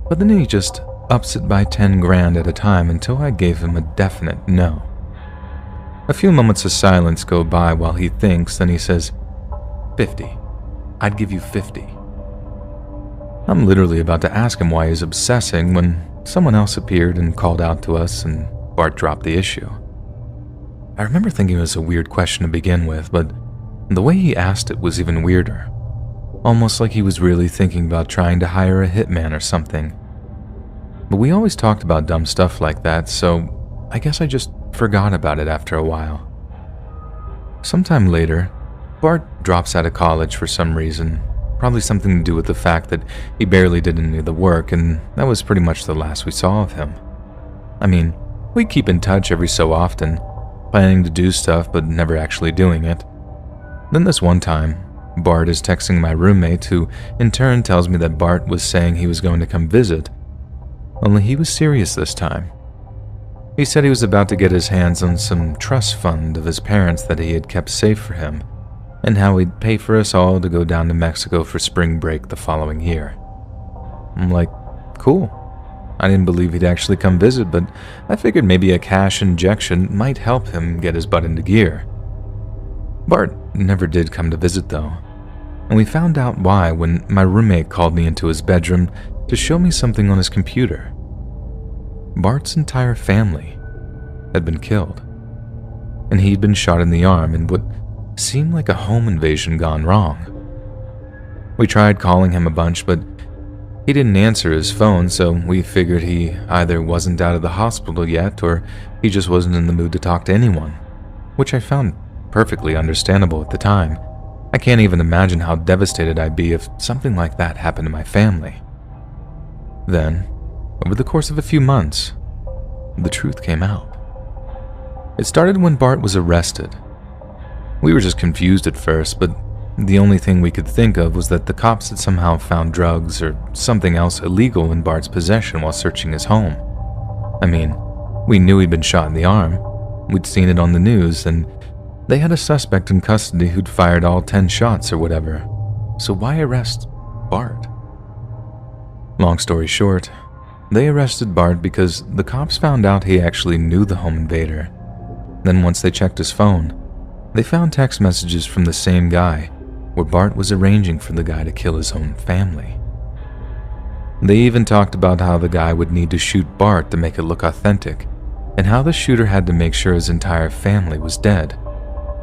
but then he just ups it by 10 grand at a time until I gave him a definite no. A few moments of silence go by while he thinks, then he says, 50. I'd give you 50. I'm literally about to ask him why he's obsessing when someone else appeared and called out to us and Bart dropped the issue. I remember thinking it was a weird question to begin with, but the way he asked it was even weirder. Almost like he was really thinking about trying to hire a hitman or something. But we always talked about dumb stuff like that, so I guess I just forgot about it after a while. Sometime later, Bart drops out of college for some reason, probably something to do with the fact that he barely did any of the work, and that was pretty much the last we saw of him. I mean, we keep in touch every so often, planning to do stuff but never actually doing it. Then this one time, Bart is texting my roommate, who in turn tells me that Bart was saying he was going to come visit, only he was serious this time. He said he was about to get his hands on some trust fund of his parents that he had kept safe for him, and how he'd pay for us all to go down to Mexico for spring break the following year. I'm like, cool. I didn't believe he'd actually come visit, but I figured maybe a cash injection might help him get his butt into gear. Bart never did come to visit though, and we found out why when my roommate called me into his bedroom to show me something on his computer. Bart's entire family had been killed, and he'd been shot in the arm in what seemed like a home invasion gone wrong. We tried calling him a bunch, but He didn't answer his phone, so we figured he either wasn't out of the hospital yet or he just wasn't in the mood to talk to anyone, which I found perfectly understandable at the time. I can't even imagine how devastated I'd be if something like that happened to my family. Then, over the course of a few months, the truth came out. It started when Bart was arrested. We were just confused at first, but the only thing we could think of was that the cops had somehow found drugs or something else illegal in Bart's possession while searching his home. I mean, we knew he'd been shot in the arm. We'd seen it on the news, and they had a suspect in custody who'd fired all 10 shots or whatever. So why arrest Bart? Long story short, they arrested Bart because the cops found out he actually knew the home invader. Then once they checked his phone, they found text messages from the same guy where Bart was arranging for the guy to kill his own family. They even talked about how the guy would need to shoot Bart to make it look authentic, and how the shooter had to make sure his entire family was dead.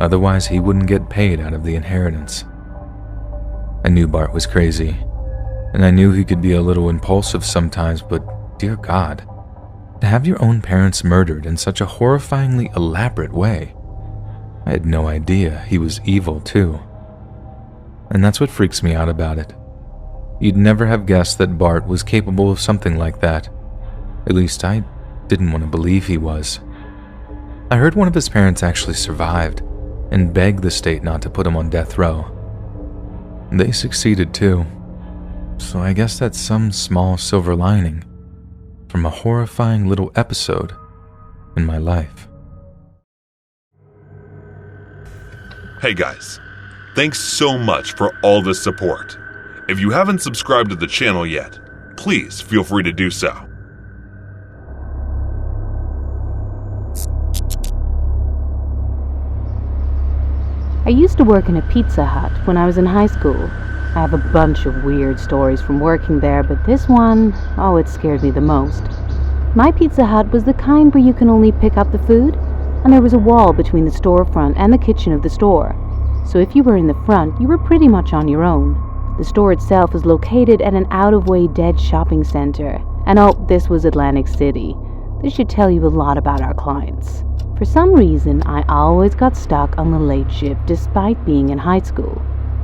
Otherwise, he wouldn't get paid out of the inheritance. I knew Bart was crazy, and I knew he could be a little impulsive sometimes, but dear God, to have your own parents murdered in such a horrifyingly elaborate way, I had no idea he was evil too. And that's what freaks me out about it. You'd never have guessed that Bart was capable of something like that. At least I didn't want to believe he was. I heard one of his parents actually survived and begged the state not to put him on death row. They succeeded too. So I guess that's some small silver lining from a horrifying little episode in my life. Hey guys, thanks so much for all the support. If you haven't subscribed to the channel yet, please feel free to do so. I used to work in a Pizza Hut when I was in high school. I have a bunch of weird stories from working there, but this one, it scared me the most. My Pizza Hut was the kind where you can only pick up the food, and there was a wall between the storefront and the kitchen of the store. So if you were in the front, you were pretty much on your own. The store itself is located at an out-of-way dead shopping center. And this was Atlantic City. This should tell you a lot about our clients. For some reason, I always got stuck on the late shift despite being in high school.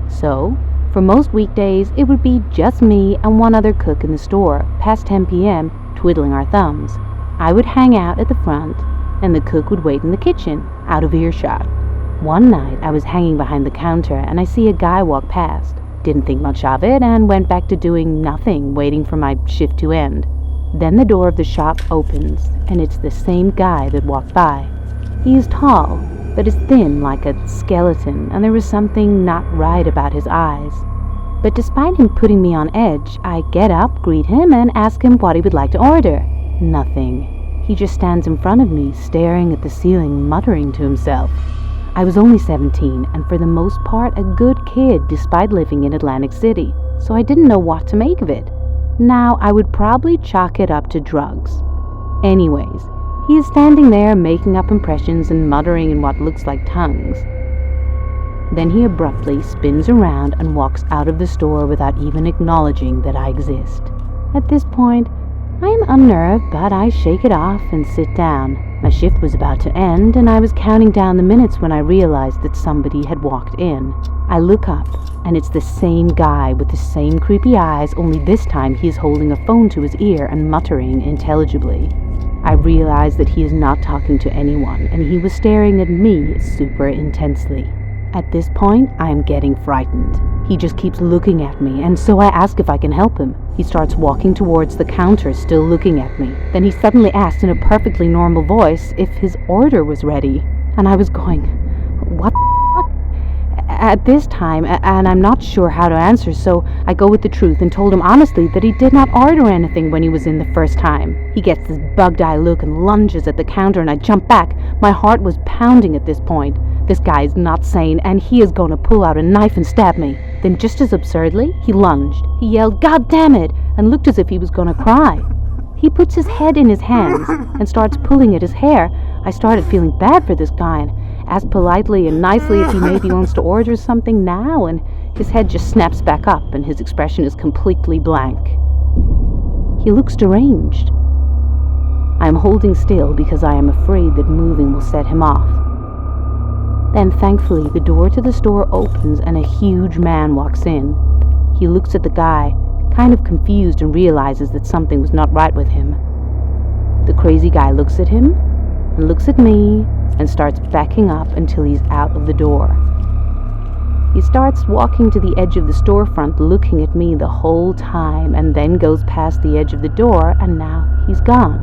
So, for most weekdays, it would be just me and one other cook in the store, past 10 p.m., twiddling our thumbs. I would hang out at the front, and the cook would wait in the kitchen, out of earshot. One night, I was hanging behind the counter, and I see a guy walk past. Didn't think much of it, and went back to doing nothing, waiting for my shift to end. Then the door of the shop opens, and it's the same guy that walked by. He is tall, but is thin like a skeleton, and there was something not right about his eyes. But despite him putting me on edge, I get up, greet him, and ask him what he would like to order. Nothing. He just stands in front of me, staring at the ceiling, muttering to himself. I was only 17, and for the most part a good kid despite living in Atlantic City, so I didn't know what to make of it. Now, I would probably chalk it up to drugs. Anyways, he is standing there making up impressions and muttering in what looks like tongues. Then he abruptly spins around and walks out of the store without even acknowledging that I exist. At this point, I am unnerved, but I shake it off and sit down. My shift was about to end, and I was counting down the minutes when I realized that somebody had walked in. I look up, and it's the same guy with the same creepy eyes, only this time he is holding a phone to his ear and muttering intelligibly. I realize that he is not talking to anyone, and he was staring at me super intensely. At this point, I am getting frightened. He just keeps looking at me, and so I ask if I can help him. He starts walking towards the counter, still looking at me. Then he suddenly asked in a perfectly normal voice if his order was ready. And I was going, what the fuck? At this time, and I'm not sure how to answer, so I go with the truth and told him honestly that he did not order anything when he was in the first time. He gets this bugged-eye look and lunges at the counter, and I jump back. My heart was pounding at this point. This guy is not sane, and he is going to pull out a knife and stab me. Then just as absurdly, he lunged. He yelled, "God damn it!" and looked as if he was going to cry. He puts his head in his hands and starts pulling at his hair. I started feeling bad for this guy and asked politely and nicely if he maybe wants to order something now, and his head just snaps back up and his expression is completely blank. He looks deranged. I am holding still because I am afraid that moving will set him off. Then, thankfully, the door to the store opens and a huge man walks in. He looks at the guy, kind of confused, and realizes that something was not right with him. The crazy guy looks at him, and looks at me, and starts backing up until he's out of the door. He starts walking to the edge of the storefront, looking at me the whole time, and then goes past the edge of the door, and now he's gone.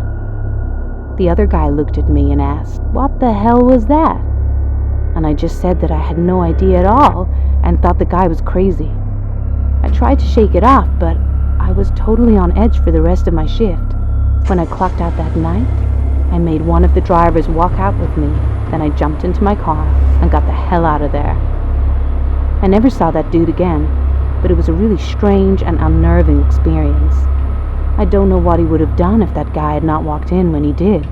The other guy looked at me and asked, "What the hell was that?" And I just said that I had no idea at all, and thought the guy was crazy. I tried to shake it off, but I was totally on edge for the rest of my shift. When I clocked out that night, I made one of the drivers walk out with me. Then I jumped into my car and got the hell out of there. I never saw that dude again, but it was a really strange and unnerving experience. I don't know what he would have done if that guy had not walked in when he did.